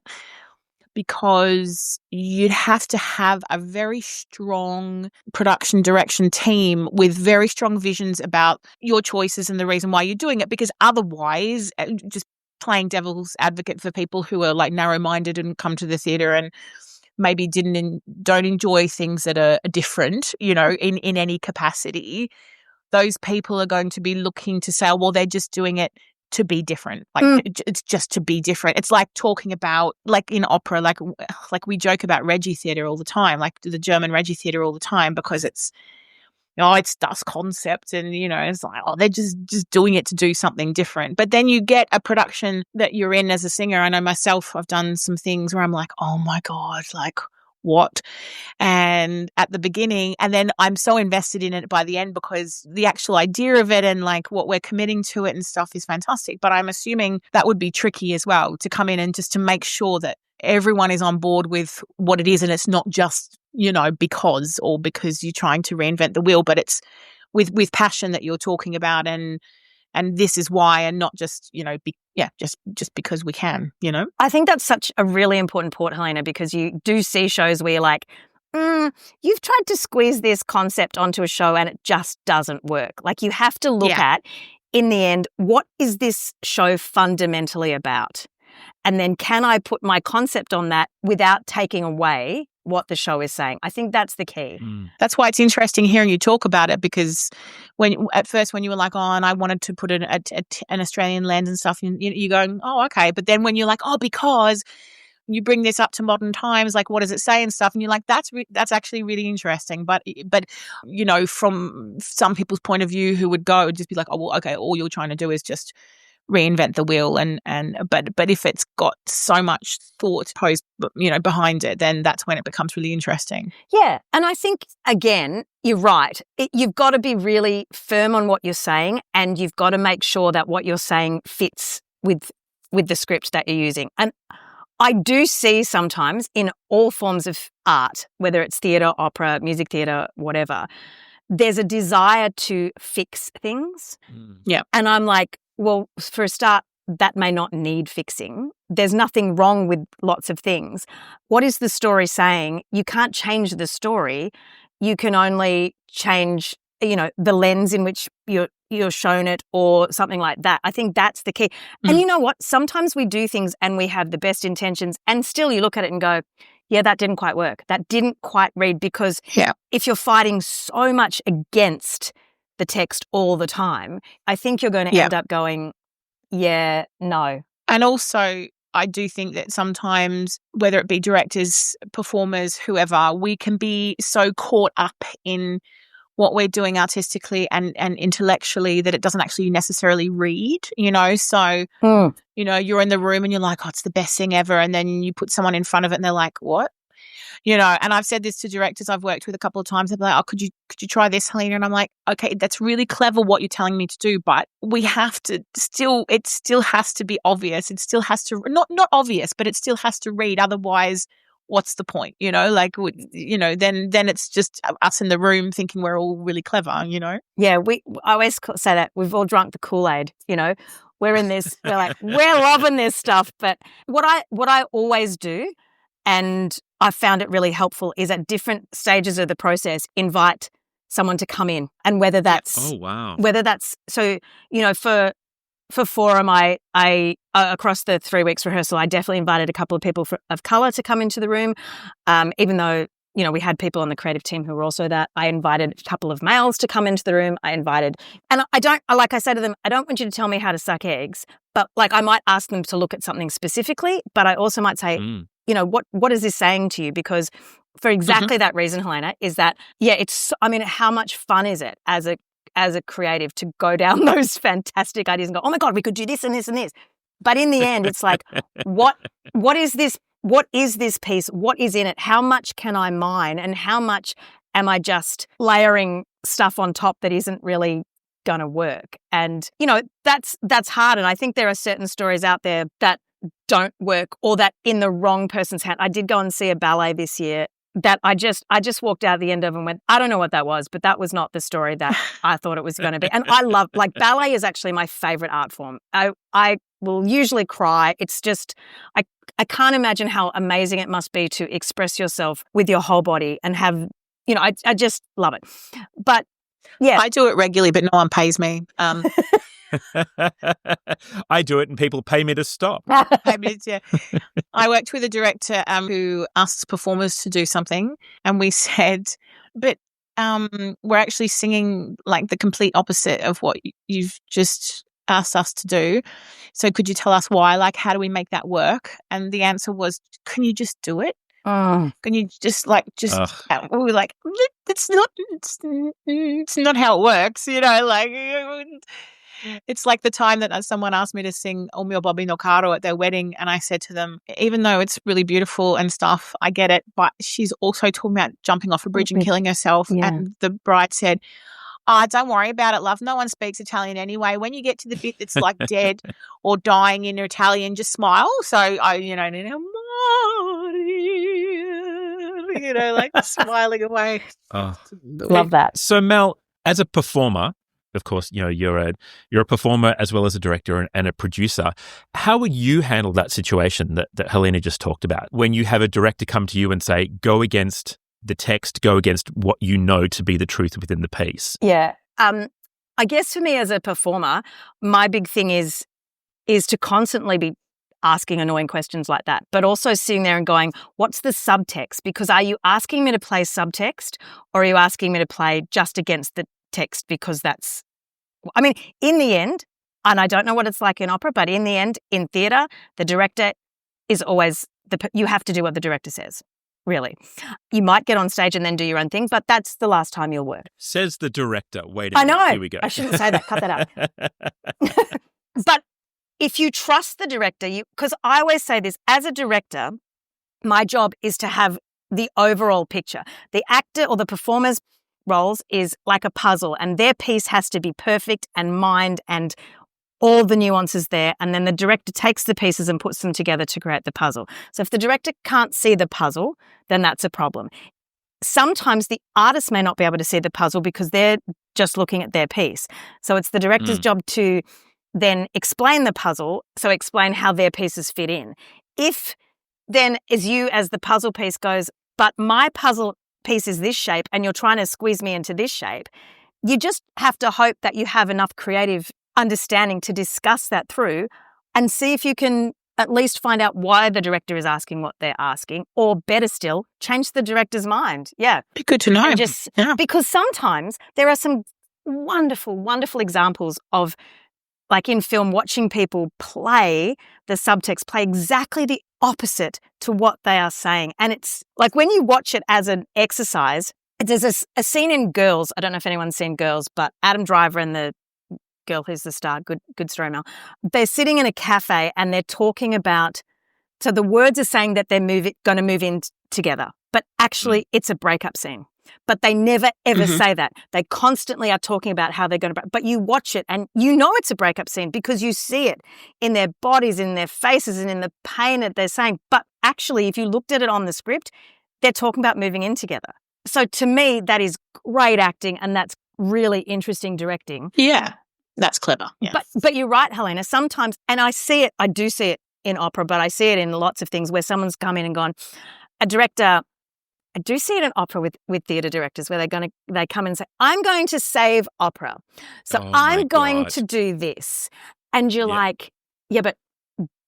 because you'd have to have a very strong production direction team with very strong visions about your choices and the reason why you're doing it, because otherwise, just playing devil's advocate for people who are like narrow-minded and come to the theatre and maybe don't enjoy things that are different, you know, in any capacity. Those people are going to be looking to say, oh, well, they're just doing it to be different. Like it's just to be different. It's like talking about, like in opera, like we joke about Regie Theatre all the time, like the German Regie Theatre all the time, because it's, it's Das Concept, and, it's like, oh, they're just doing it to do something different. But then you get a production that you're in as a singer. I know myself, I've done some things where I'm like, oh my God, like what? And at the beginning, and then I'm so invested in it by the end, because the actual idea of it and like what we're committing to it and stuff is fantastic. But I'm assuming that would be tricky as well, to come in and just to make sure that everyone is on board with what it is, and it's not just, because you're trying to reinvent the wheel, but it's with passion that you're talking about, and this is why, and not just, just because we can, I think that's such a really important point, Helena, because you do see shows where you're like, you've tried to squeeze this concept onto a show and it just doesn't work. Like, you have to look at, in the end, what is this show fundamentally about? And then can I put my concept on that without taking away what the show is saying? I think that's the key. That's why it's interesting hearing you talk about it, because at first when you were like, oh, and I wanted to put an Australian lens and stuff, and you're going, oh, okay. But then when you're like, oh, because you bring this up to modern times, like, what does it say and stuff? And you're like, that's actually really interesting. But from some people's point of view, who would go, just be like, oh, well, okay, all you're trying to do is just reinvent the wheel, but if it's got so much thought posed, behind it, then that's when it becomes really interesting. Yeah, and I think, again, you're right. You've got to be really firm on what you're saying, and you've got to make sure that what you're saying fits with the script that you're using. And I do see sometimes in all forms of art, whether it's theatre, opera, music theatre, whatever, there's a desire to fix things. Yeah, and I'm like, well, for a start, that may not need fixing. There's nothing wrong with lots of things. What is the story saying? You can't change the story. You can only change, the lens in which you're shown it, or something like that. I think that's the key. And you know what? Sometimes we do things and we have the best intentions, and still you look at it and go, yeah, that didn't quite work. That didn't quite read, because if you're fighting so much against the text all the time, I think you're going to end up going, yeah, no. And also, I do think that sometimes, whether it be directors, performers, whoever, we can be so caught up in what we're doing artistically and intellectually that it doesn't actually necessarily read, So, you're in the room and you're like, oh, it's the best thing ever. And then you put someone in front of it and they're like, what? And I've said this to directors I've worked with a couple of times. They're like, oh, could you try this, Helena? And I'm like, okay, that's really clever what you're telling me to do, but we have to it still has to be obvious. It still has to, not obvious, but it still has to read. Otherwise, what's the point? Then it's just us in the room thinking we're all really clever, Yeah, I always say that we've all drunk the Kool-Aid, We're in this, we're like, we're loving this stuff. But what I always do, and I found it really helpful, is at different stages of the process, invite someone to come in. And whether that's, so, for Forum, I across the 3 weeks rehearsal, I definitely invited a couple of people of colour to come into the room, even though, we had people on the creative team who were also that. I invited a couple of males to come into the room. And like I said to them, I don't want you to tell me how to suck eggs, but like I might ask them to look at something specifically, but I also might say, what is this saying to you? Because for exactly that reason, Helena, is that, how much fun is it as a creative to go down those fantastic ideas and go, oh my God, we could do this and this and this. But in the end, it's like, what is this? What is this piece? What is in it? How much can I mine? And how much am I just layering stuff on top that isn't really going to work? And, that's hard. And I think there are certain stories out there that don't work, or that in the wrong person's hand. I did go and see a ballet this year that I just walked out the end of and went, I don't know what that was, but that was not the story that I thought it was going to be. And I love, ballet is actually my favorite art form. I will usually cry. It's just, I can't imagine how amazing it must be to express yourself with your whole body and have, I just love it. But yeah. I do it regularly, but no one pays me. I do it and people pay me to stop. Yeah. I worked with a director who asked performers to do something, and we said, but we're actually singing like the complete opposite of what you've just asked us to do. So could you tell us why? Like, how do we make that work? And the answer was, can you just do it? Can you just we were like, it's not how it works, like it's like the time that someone asked me to sing O Mio Bambino Caro at their wedding, and I said to them, even though it's really beautiful and stuff, I get it, but she's also talking about jumping off a bridge and killing herself. Yeah. And the bride said, "Oh, don't worry about it, love. No one speaks Italian anyway. When you get to the bit that's like dead or dying in Italian, just smile." So like smiling away. Oh. Love that. So Mel, as a performer, of course, you're a performer as well as a director and a producer. How would you handle that situation that Helena just talked about, when you have a director come to you and say, go against the text, go against what you know to be the truth within the piece? Yeah. I guess for me as a performer, my big thing is to constantly be asking annoying questions like that, but also sitting there and going, what's the subtext? Because are you asking me to play subtext, or are you asking me to play just against the text? Because in the end, and I don't know what it's like in opera, but in the end, in theatre, the director is always you have to do what the director says. Really. You might get on stage and then do your own thing, but that's the last time you'll work. Says the director. Wait a minute. I know. Here we go. I shouldn't say that. Cut that out. But if you trust the director, because I always say this, as a director, my job is to have the overall picture. The actor or the performer's roles is like a puzzle, and their piece has to be perfect and mined and all the nuances there, and then the director takes the pieces and puts them together to create the puzzle. So if the director can't see the puzzle, then that's a problem. Sometimes the artist may not be able to see the puzzle because they're just looking at their piece. So it's the director's job to then explain the puzzle, so explain how their pieces fit in. If then as the puzzle piece goes, but my puzzle piece is this shape and you're trying to squeeze me into this shape, you just have to hope that you have enough creative understanding to discuss that through and see if you can at least find out why the director is asking what they're asking, or better still, change the director's mind. Yeah. Be good to know. Because sometimes there are some wonderful, wonderful examples of, like in film, watching people play the subtext, play exactly the opposite to what they are saying. And it's like when you watch it as an exercise, there's a scene in Girls. I don't know if anyone's seen Girls, but Adam Driver and the girl who's the star, good story, Mel. They're sitting in a cafe and they're talking about, so the words are saying that they're going to move in together, but actually it's a breakup scene. But they never, ever say that. They constantly are talking about how they're going to break. But you watch it and you know it's a breakup scene because you see it in their bodies, in their faces, and in the pain that they're saying. But actually, if you looked at it on the script, they're talking about moving in together. So to me, that is great acting, and that's really interesting directing. Yeah, that's clever. Yeah. But you're right, Helena. Sometimes, and I do see it in opera, but I see it in lots of things where someone's come in and gone, a director. I do see it in opera with theatre directors where they come and say, I'm going to save opera. So I'm going to do this. And you're like, yeah, but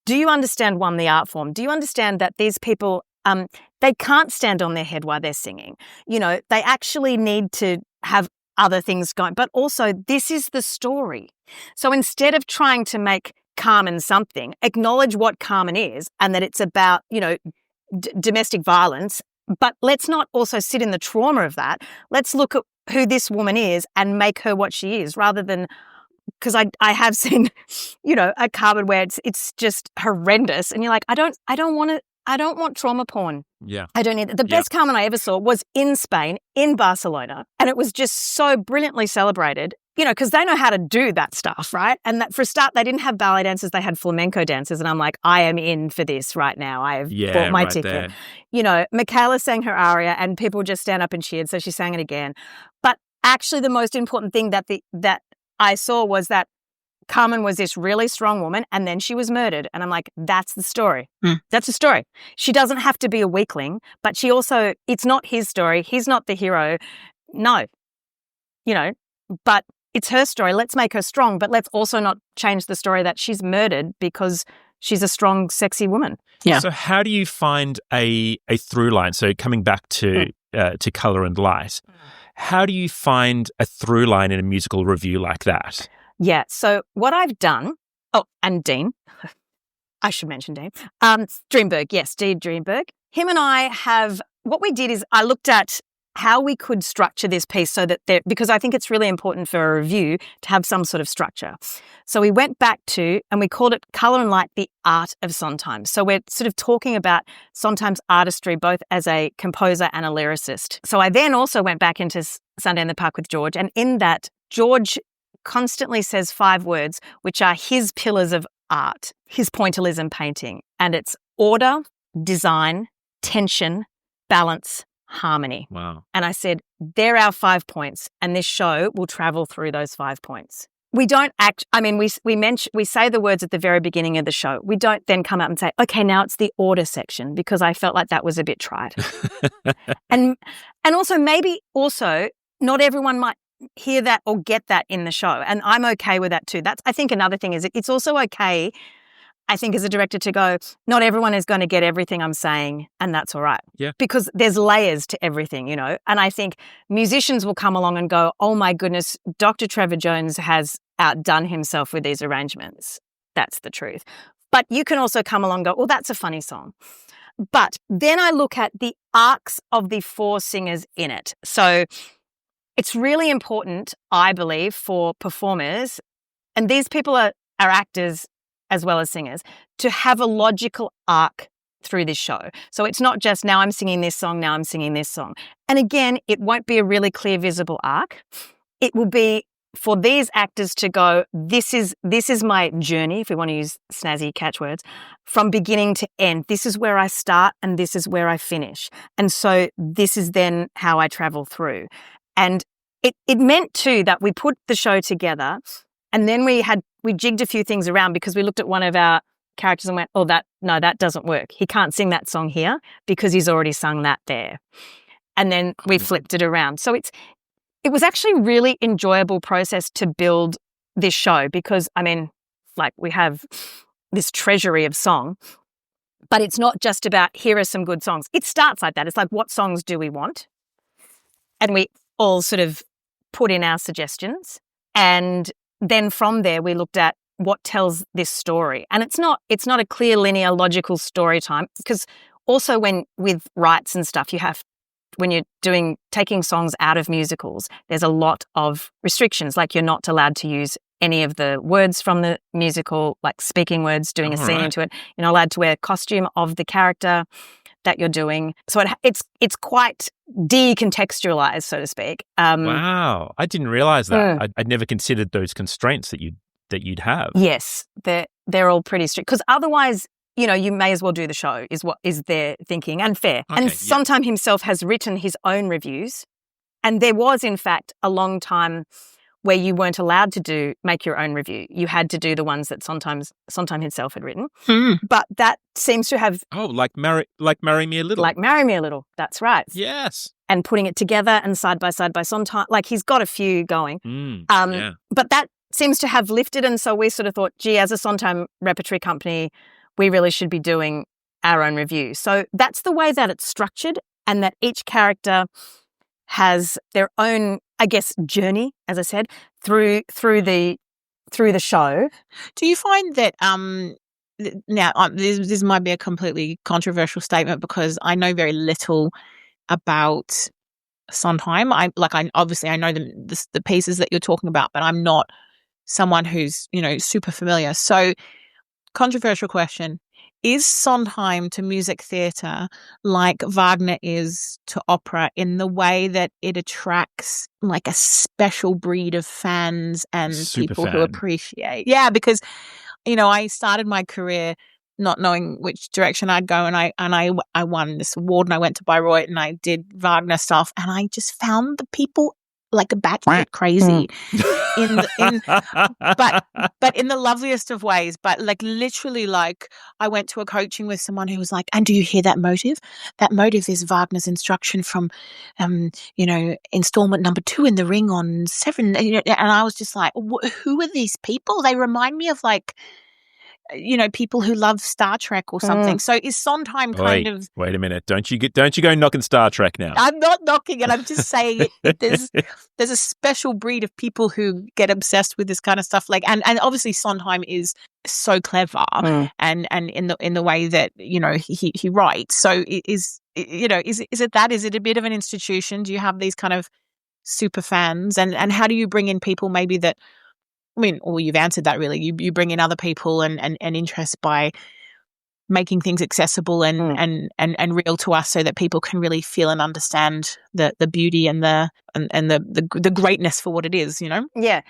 do you understand, one, the art form? Do you understand that these people, they can't stand on their head while they're singing? You know, they actually need to have other things going. But also, this is the story. So instead of trying to make Carmen something, acknowledge what Carmen is and that it's about, domestic violence. But let's not also sit in the trauma of that. Let's look at who this woman is and make her what she is, rather than, because I have seen, a Carmen where it's just horrendous, and you're like, I don't want trauma porn. Yeah, I don't need it. The best Carmen I ever saw was in Spain, in Barcelona, and it was just so brilliantly celebrated. Because they know how to do that stuff, right? And that for a start, they didn't have ballet dancers; they had flamenco dancers, and I'm like, I am in for this right now. I have bought my ticket. There. Michaela sang her aria, and people just stand up and cheered, so she sang it again. But actually, the most important thing that I saw was that Carmen was this really strong woman, and then she was murdered, and I'm like, that's the story. That's the story. She doesn't have to be a weakling, but she also, it's not his story. He's not the hero. No, but it's her story. Let's make her strong, but let's also not change the story that she's murdered because she's a strong, sexy woman. Yeah. So how do you find a through line? So coming back to Colour and Light, how do you find a through line in a musical review like that? Yeah. So what I've done, and Dean, I should mention Dean, Dreamberg, yes, Dean Dreamberg. Him and I what we did is I looked at how we could structure this piece so that because I think it's really important for a review to have some sort of structure. So we went back to, and we called it Colour and Light, the art of Sondheim. So we're sort of talking about Sondheim's artistry, both as a composer and a lyricist. So I then also went back into Sunday in the Park with George, and in that, George constantly says 5 words, which are his pillars of art, his pointillism painting. And it's order, design, tension, balance, harmony. Wow. And I said, they're our 5 points, and this show will travel through those 5 points. We don't we say the words at the very beginning of the show. We don't then come up and say, okay, now it's the order section, because I felt like that was a bit trite. and also maybe not everyone might hear that or get that in the show. And I'm okay with that too. That's, I think, another thing is it's also okay, I think, as a director to go, not everyone is going to get everything I'm saying, and that's all right. Yeah. Because there's layers to everything, you know. And I think musicians will come along and go, oh my goodness, Dr. Trevor Jones has outdone himself with these arrangements. That's the truth. But you can also come along and go, oh, that's a funny song. But then I look at the arcs of the 4 singers in it. So it's really important, I believe, for performers, and these people are actors as well as singers, to have a logical arc through this show. So it's not just now I'm singing this song, now I'm singing this song. And again, it won't be a really clear, visible arc. It will be for these actors to go, this is my journey, if we want to use snazzy catchwords, from beginning to end. This is where I start and this is where I finish. And so this is then how I travel through. And it meant too that we put the show together, and then we jigged a few things around, because we looked at one of our characters and went, that doesn't work. He can't sing that song here because he's already sung that there. And then we flipped it around. So it was actually a really enjoyable process to build this show, because, I mean, like, we have this treasury of song, but it's not just about here are some good songs. It starts like that. It's like, what songs do we want? And we all sort of put in our suggestions. And then from there, we looked at what tells this story. And it's not a clear, linear, logical story time, because also with rights and stuff, when you're taking songs out of musicals, there's a lot of restrictions. Like, you're not allowed to use any of the words from the musical, like speaking words, doing a scene into it. You're not allowed to wear costume of the character that you're doing. So it's quite decontextualized, so to speak. Wow. I didn't realize that. I'd never considered those constraints that you'd have. Yes, they're all pretty strict, because otherwise, you know, you may as well do the show, is what is their thinking, and fair. Okay, and Sondheim himself has written his own reviews, and there was, in fact, a long time where you weren't allowed to make your own review. You had to do the ones that Sondheim himself had written. But that seems to have... Oh, like Marry Me a Little. Like Marry Me a Little, that's right. Yes. And putting it together and side by Sondheim. Like, he's got a few going. But that seems to have lifted, and so we sort of thought, gee, as a Sondheim repertory company, we really should be doing our own review. So that's the way that it's structured, and that each character has their own, I guess, journey, as I said, through the show. Do you find that now this might be a completely controversial statement, because I know very little about Sondheim. I obviously I know the pieces that you're talking about, but I'm not someone who's, you know, super familiar. So, controversial question: is Sondheim to music theatre like Wagner is to opera, in the way that it attracts like a special breed of fans and people who appreciate? Yeah, because, you know, I started my career not knowing which direction I'd go, and I won this award, and I went to Bayreuth and I did Wagner stuff, and I just found the people like batshit crazy but in the loveliest of ways. But like literally, like I went to a coaching with someone who was like, and do you hear that motive? That motive is Wagner's instruction from installment number 2 in the Ring on 7. And I was just like, who are these people? They remind me of like, people who love Star Trek or something. So is Sondheim kind of... Wait a minute. Don't you go knocking Star Trek now. I'm not knocking it. I'm just saying there's a special breed of people who get obsessed with this kind of stuff. Like, and obviously Sondheim is so clever and in the way that, he writes. So is it that? Is it a bit of an institution? Do you have these kind of super fans? And how do you bring in people maybe that... you've answered that really. You bring in other people and interest by making things accessible and real to us, so that people can really feel and understand the beauty and the greatness for what it is. Yeah.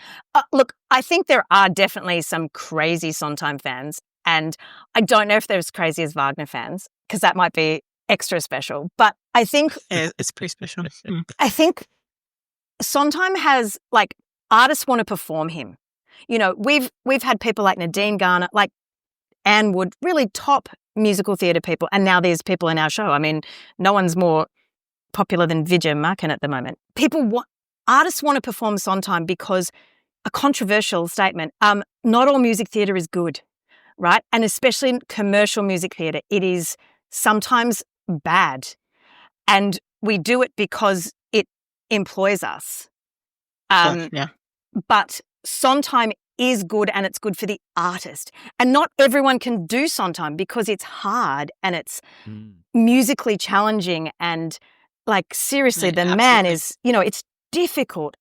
Look, I think there are definitely some crazy Sondheim fans, and I don't know if they're as crazy as Wagner fans, because that might be extra special. But I think it's pretty special. I think Sondheim has, like, artists want to perform him. We've had people like Nadine Garner, like Anne Wood, really top musical theatre people, and now there's people in our show. No one's more popular than Vijay Markan at the moment. Artists want to perform Sondheim because, a controversial statement, not all music theatre is good, right? And especially in commercial music theatre, it is sometimes bad. And we do it because it employs us. Yeah. But Sondheim is good, and it's good for the artist. And not everyone can do Sondheim because it's hard and it's musically challenging, and like seriously, the man is, it's difficult.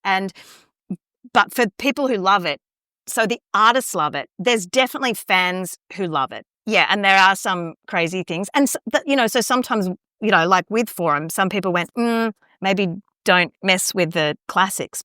But for people who love it, so the artists love it, there's definitely fans who love it. Yeah, and there are some crazy things. And, so sometimes, like with Forum, some people went, maybe don't mess with the classics.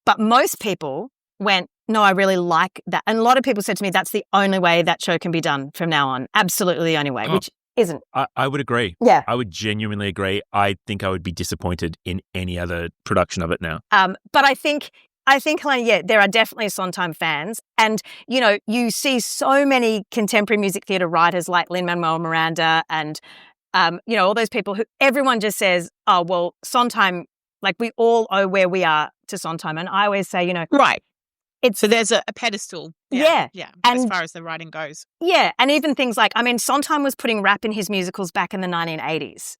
But most people went, no, I really like that. And a lot of people said to me, that's the only way that show can be done from now on. Absolutely the only way, which isn't. I would agree. Yeah. I would genuinely agree. I think I would be disappointed in any other production of it now. But I think, Helena, there are definitely Sondheim fans. And, you see so many contemporary music theatre writers like Lin-Manuel Miranda and, all those people who everyone just says, oh, well, Sondheim, like we all owe where we are to Sondheim. And I always say, right. So there's a pedestal. Yeah. And as far as the writing goes. Yeah. And even things like, Sondheim was putting rap in his musicals back in the 1980s.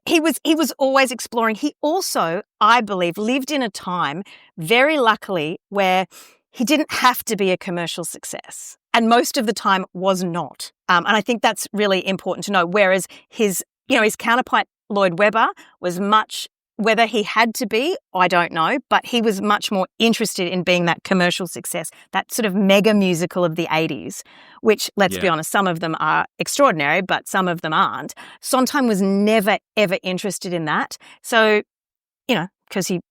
He was always exploring. He also, I believe, lived in a time, very luckily, where he didn't have to be a commercial success. And most of the time was not. And I think that's really important to know. Whereas his counterpart, Lloyd Webber, was much... Whether he had to be, I don't know, but he was much more interested in being that commercial success, that sort of mega musical of the 80s, which, let's be honest, some of them are extraordinary, but some of them aren't. Sondheim was never, ever interested in that. So, because he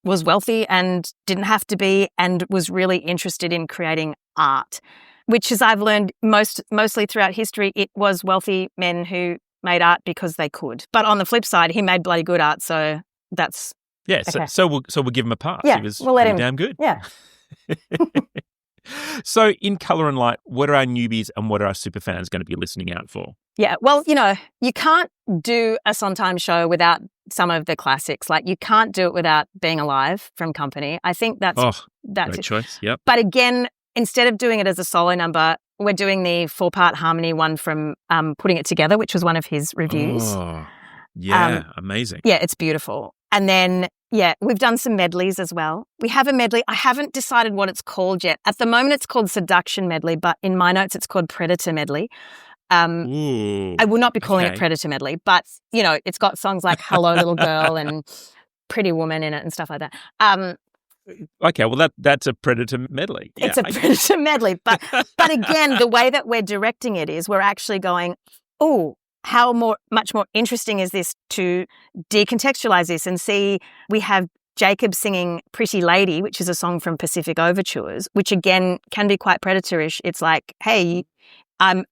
was wealthy and didn't have to be, and was really interested in creating art, which, as I've learned mostly throughout history, it was wealthy men who made art because they could. But on the flip side, he made bloody good art, so... That's okay. So we'll give him a pass. Yeah, he was we'll let him. Damn good. Yeah. So in Colour and Light, what are our newbies and what are our superfans going to be listening out for? Yeah, well, you can't do a Sondheim show without some of the classics. Like, you can't do it without Being Alive from Company. I think that's great choice. Yep. But again, instead of doing it as a solo number, we're doing the 4-part harmony one from Putting It Together, which was one of his reviews. Oh, yeah, amazing. Yeah, it's beautiful. And then, we've done some medleys as well. We have a medley. I haven't decided what it's called yet. At the moment, it's called Seduction Medley, but in my notes, it's called Predator Medley. I will not be calling it Predator Medley, but, it's got songs like Hello, Little Girl and Pretty Woman in it and stuff like that. Okay, well, that's a Predator medley. It's a Predator medley. But again, the way that we're directing it is we're actually going, much more interesting is this to decontextualize this and see we have Jacob singing Pretty Lady, which is a song from Pacific Overtures, which again can be quite predatorish. It's like, hey, and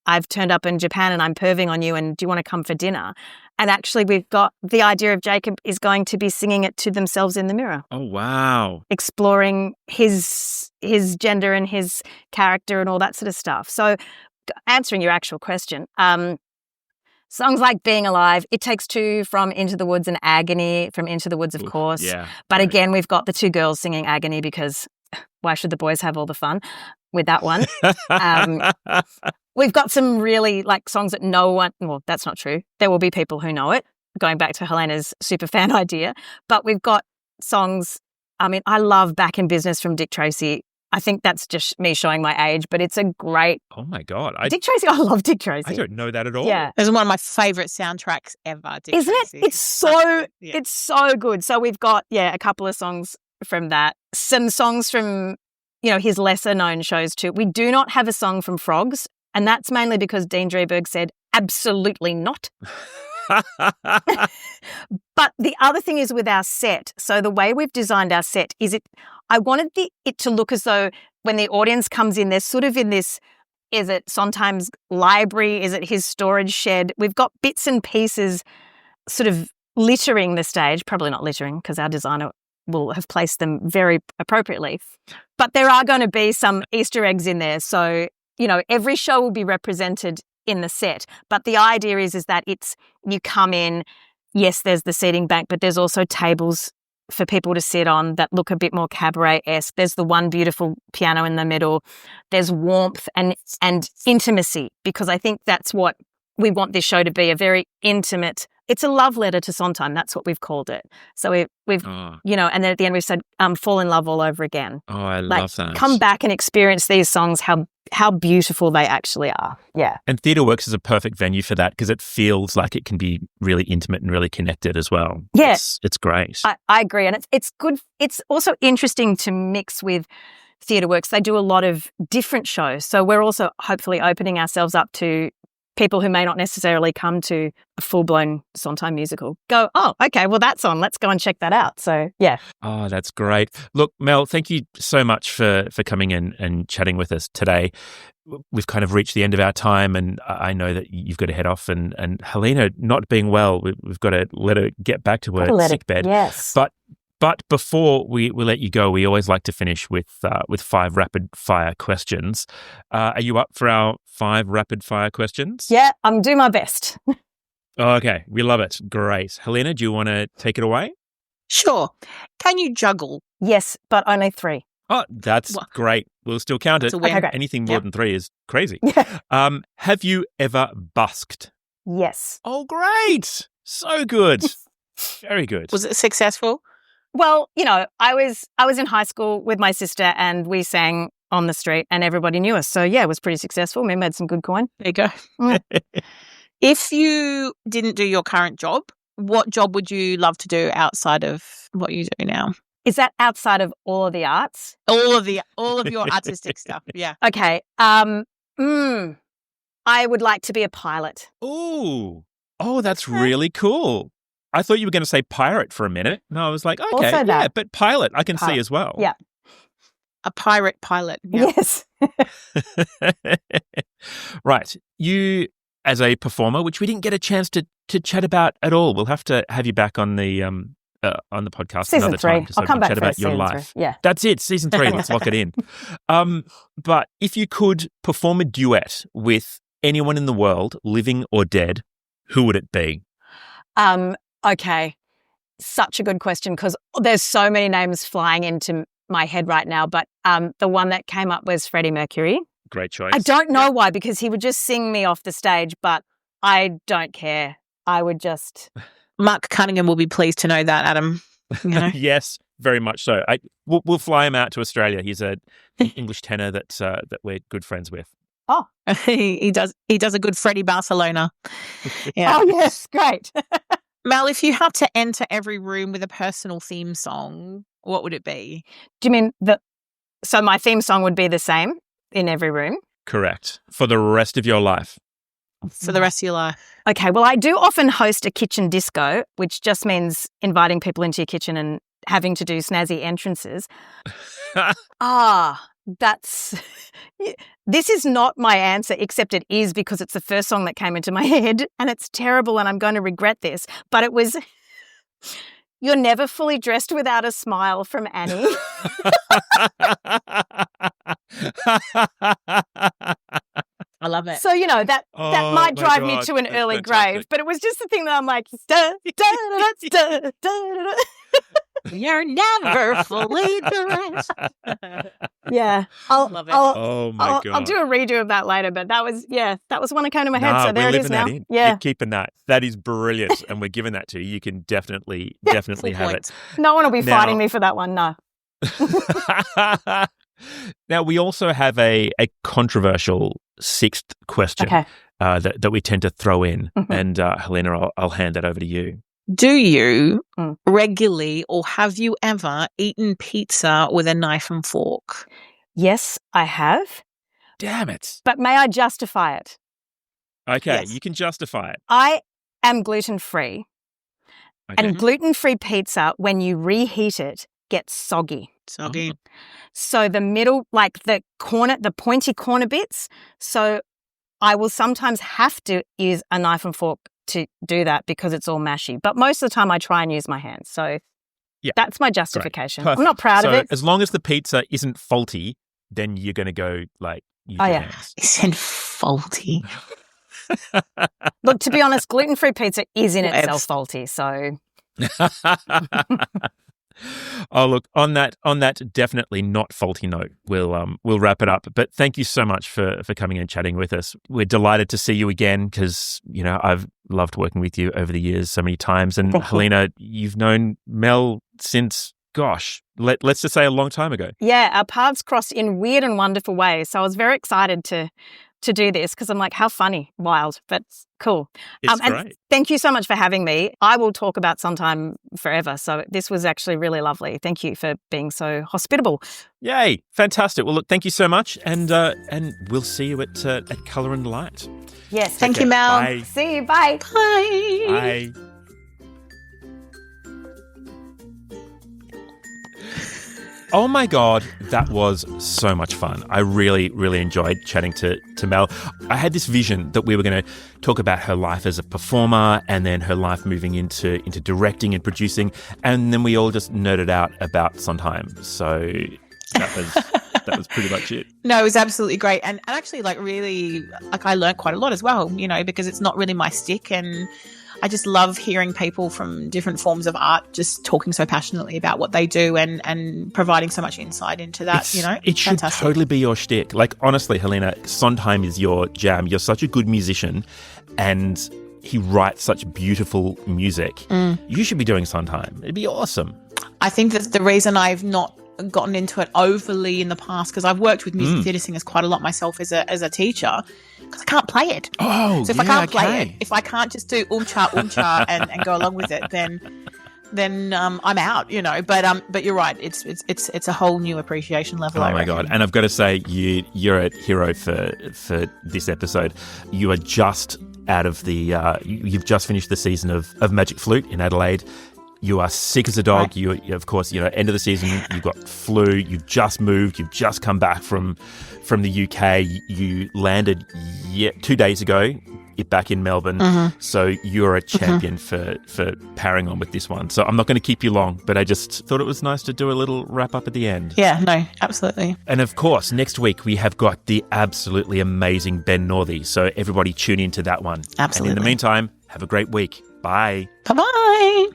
I've turned up in Japan and I'm perving on you and do you want to come for dinner? And actually, we've got the idea of Jacob is going to be singing it to themselves in the mirror. Oh, wow. Exploring his gender and his character and all that sort of stuff. So answering your actual question, songs like Being Alive, It Takes Two from Into the Woods and Agony from Into the Woods, of course. Yeah. But again, we've got the two girls singing Agony because why should the boys have all the fun with that one? We've got some really songs that no one, well, that's not true. There will be people who know it, going back to Helena's superfan idea. But we've got songs, I love Back in Business from Dick Tracy. I think that's just me showing my age, but it's a great... Oh, my God. Dick Tracy, I love Dick Tracy. I don't know that at all. Yeah. It's one of my favourite soundtracks ever, Dick Isn't Tracy. it? It's so good. So we've got, a couple of songs from that. Some songs from, his lesser-known shows too. We do not have a song from Frogs, and that's mainly because Dean Drieberg said, absolutely not. But the other thing is with our set. So the way we've designed our set is I wanted it to look as though when the audience comes in, they're sort of in this, is it Sondheim's library? Is it his storage shed? We've got bits and pieces sort of littering the stage, probably not littering because our designer will have placed them very appropriately. But there are going to be some Easter eggs in there. So, every show will be represented in the set. But the idea is that you come in, yes, there's the seating bank, but there's also tables for people to sit on that look a bit more cabaret-esque. There's the one beautiful piano in the middle. There's warmth and intimacy, because I think that's what we want this show to be, a very intimate. It's a love letter to Sondheim. That's what we've called it. So we've and then at the end we've said, fall in love all over again. Oh, I love that. Come back and experience these songs, how beautiful they actually are. Yeah. And Theatre Works is a perfect venue for that because it feels like it can be really intimate and really connected as well. Yeah. It's great. I agree. And it's good. It's also interesting to mix with Theatre Works. They do a lot of different shows. So we're also hopefully opening ourselves up to people who may not necessarily come to a full-blown Sondheim musical go, oh, okay, well, that's on. Let's go and check that out. So, yeah. Oh, that's great. Look, Mel, thank you so much for coming in and chatting with us today. We've kind of reached the end of our time, and I know that you've got to head off. And Helena, not being well, we've got to let her get back to her sick bed. Yes. But before we let you go, we always like to finish with 5 rapid-fire questions. Are you up for our 5 rapid-fire questions? Yeah, I'm doing my best. Okay, we love it. Great. Helena, do you want to take it away? Sure. Can you juggle? Yes, but only 3. Oh, that's great. We'll still count it. Okay, great. Anything more than 3 is crazy. Yeah. Have you ever busked? Yes. Oh, great. So good. Very good. Was it successful? Well, I was in high school with my sister and we sang on the street and everybody knew us. So, yeah, it was pretty successful. We made some good coin. There you go. If you didn't do your current job, what job would you love to do outside of what you do now? Is that outside of all of the arts? All of your artistic stuff, yeah. Okay. I would like to be a pilot. Ooh. Oh, that's really cool. I thought you were going to say pirate for a minute. No, I was like, okay, Also that. But pilot, I can see as well. Yeah. A pirate pilot. Yeah. Yes. Right. You, as a performer, which we didn't get a chance to chat about at all, we'll have to have you back on the podcast Season another 3. time I'll come back chat for about your season life. 3. Yeah. That's it. Season 3. Let's lock it in. But if you could perform a duet with anyone in the world, living or dead, who would it be? Okay. Such a good question because there's so many names flying into my head right now, but the one that came up was Freddie Mercury. Great choice. I don't know why, because he would just sing me off the stage, but I don't care. I would just... Mark Cunningham will be pleased to know that, Adam. Yes, very much so. We'll fly him out to Australia. He's an English tenor that we're good friends with. Oh, he does a good Freddie Barcelona. Yeah. Oh, yes, great. Mel, if you had to enter every room with a personal theme song, what would it be? Do you mean so my theme song would be the same in every room? Correct. For the rest of your life. For the rest of your life. Okay, well, I do often host a kitchen disco, which just means inviting people into your kitchen and having to do snazzy entrances. That's this is not my answer, except it is because it's the first song that came into my head, and it's terrible, and I'm going to regret this. But it was "You're Never Fully Dressed Without a Smile" from Annie. I love it. So, that might drive me to an early grave, but it was just the thing that I'm like, da, da, da, da, da, da. You're never fully dressed. Yeah. Love it. Oh my God. I'll do a redo of that later, but that was one that came to my head, so there it is now. That in. Yeah. You're keeping that. That is brilliant, and we're giving that to you. You can definitely have it. No one will be fighting me for that one, no. Now, we also have a controversial sixth question that we tend to throw in. Mm-hmm. And Helena, I'll hand that over to you. Do you regularly or have you ever eaten pizza with a knife and fork? Yes, I have. Damn it. But may I justify it? Okay, Yes. You can justify it. I am gluten-free. Okay. And gluten-free pizza, when you reheat it, gets soggy. Soggy. So the middle, like the pointy corner bits, so I will sometimes have to use a knife and fork to do that because it's all mashy. But most of the time I try and use my hands. So that's my justification. I'm not proud of it. As long as the pizza isn't faulty, then you're going to go use your hands. Isn't faulty. Look, to be honest, gluten-free pizza is in itself faulty, so... Oh, look, on that definitely not faulty note, we'll wrap it up. But thank you so much for coming and chatting with us. We're delighted to see you again because, I've loved working with you over the years so many times. And Helena, you've known Mel since, let's just say a long time ago. Yeah, our paths crossed in weird and wonderful ways. So I was very excited to do this because I'm like, how funny, wild, but cool. It's and great. Thank you so much for having me. I will talk about Sondheim forever. So this was actually really lovely. Thank you for being so hospitable. Yay, fantastic. Well, look, thank you so much, and we'll see you at Colour and Light. Yes. Thank you, Mel. Bye. See you. Bye. Bye. Bye. Oh my God, that was so much fun. I really, really enjoyed chatting to Mel. I had this vision that we were going to talk about her life as a performer and then her life moving into directing and producing, and then we all just nerded out about Sondheim. So that was pretty much it. No, it was absolutely great. And actually, really, I learned quite a lot as well, because it's not really my stick, and I just love hearing people from different forms of art just talking so passionately about what they do and providing so much insight into that, It should totally be your shtick. Honestly, Helena, Sondheim is your jam. You're such a good musician and he writes such beautiful music. You should be doing Sondheim. It'd be awesome. I think that's the reason I've not gotten into it overly in the past, because I've worked with music theatre singers quite a lot myself as a teacher, because I can't play it. Oh, so if I can't play it, if I can't just do umcha and go along with it, then I'm out, But you're right, it's a whole new appreciation level. Oh my God! And I've got to say, you're a hero for this episode. You are just out of the. You've just finished the season of Magic Flute in Adelaide. You are sick as a dog. Right. You, of course, end of the season, you've got flu. You've just moved. You've just come back from the UK. You landed 2 days ago back in Melbourne. Mm-hmm. So you're a champion for powering on with this one. So I'm not going to keep you long, but I just thought it was nice to do a little wrap up at the end. Yeah, no, absolutely. And of course, next week we have got the absolutely amazing Ben Northey. So everybody tune into that one. Absolutely. And in the meantime, have a great week. Bye. Bye-bye.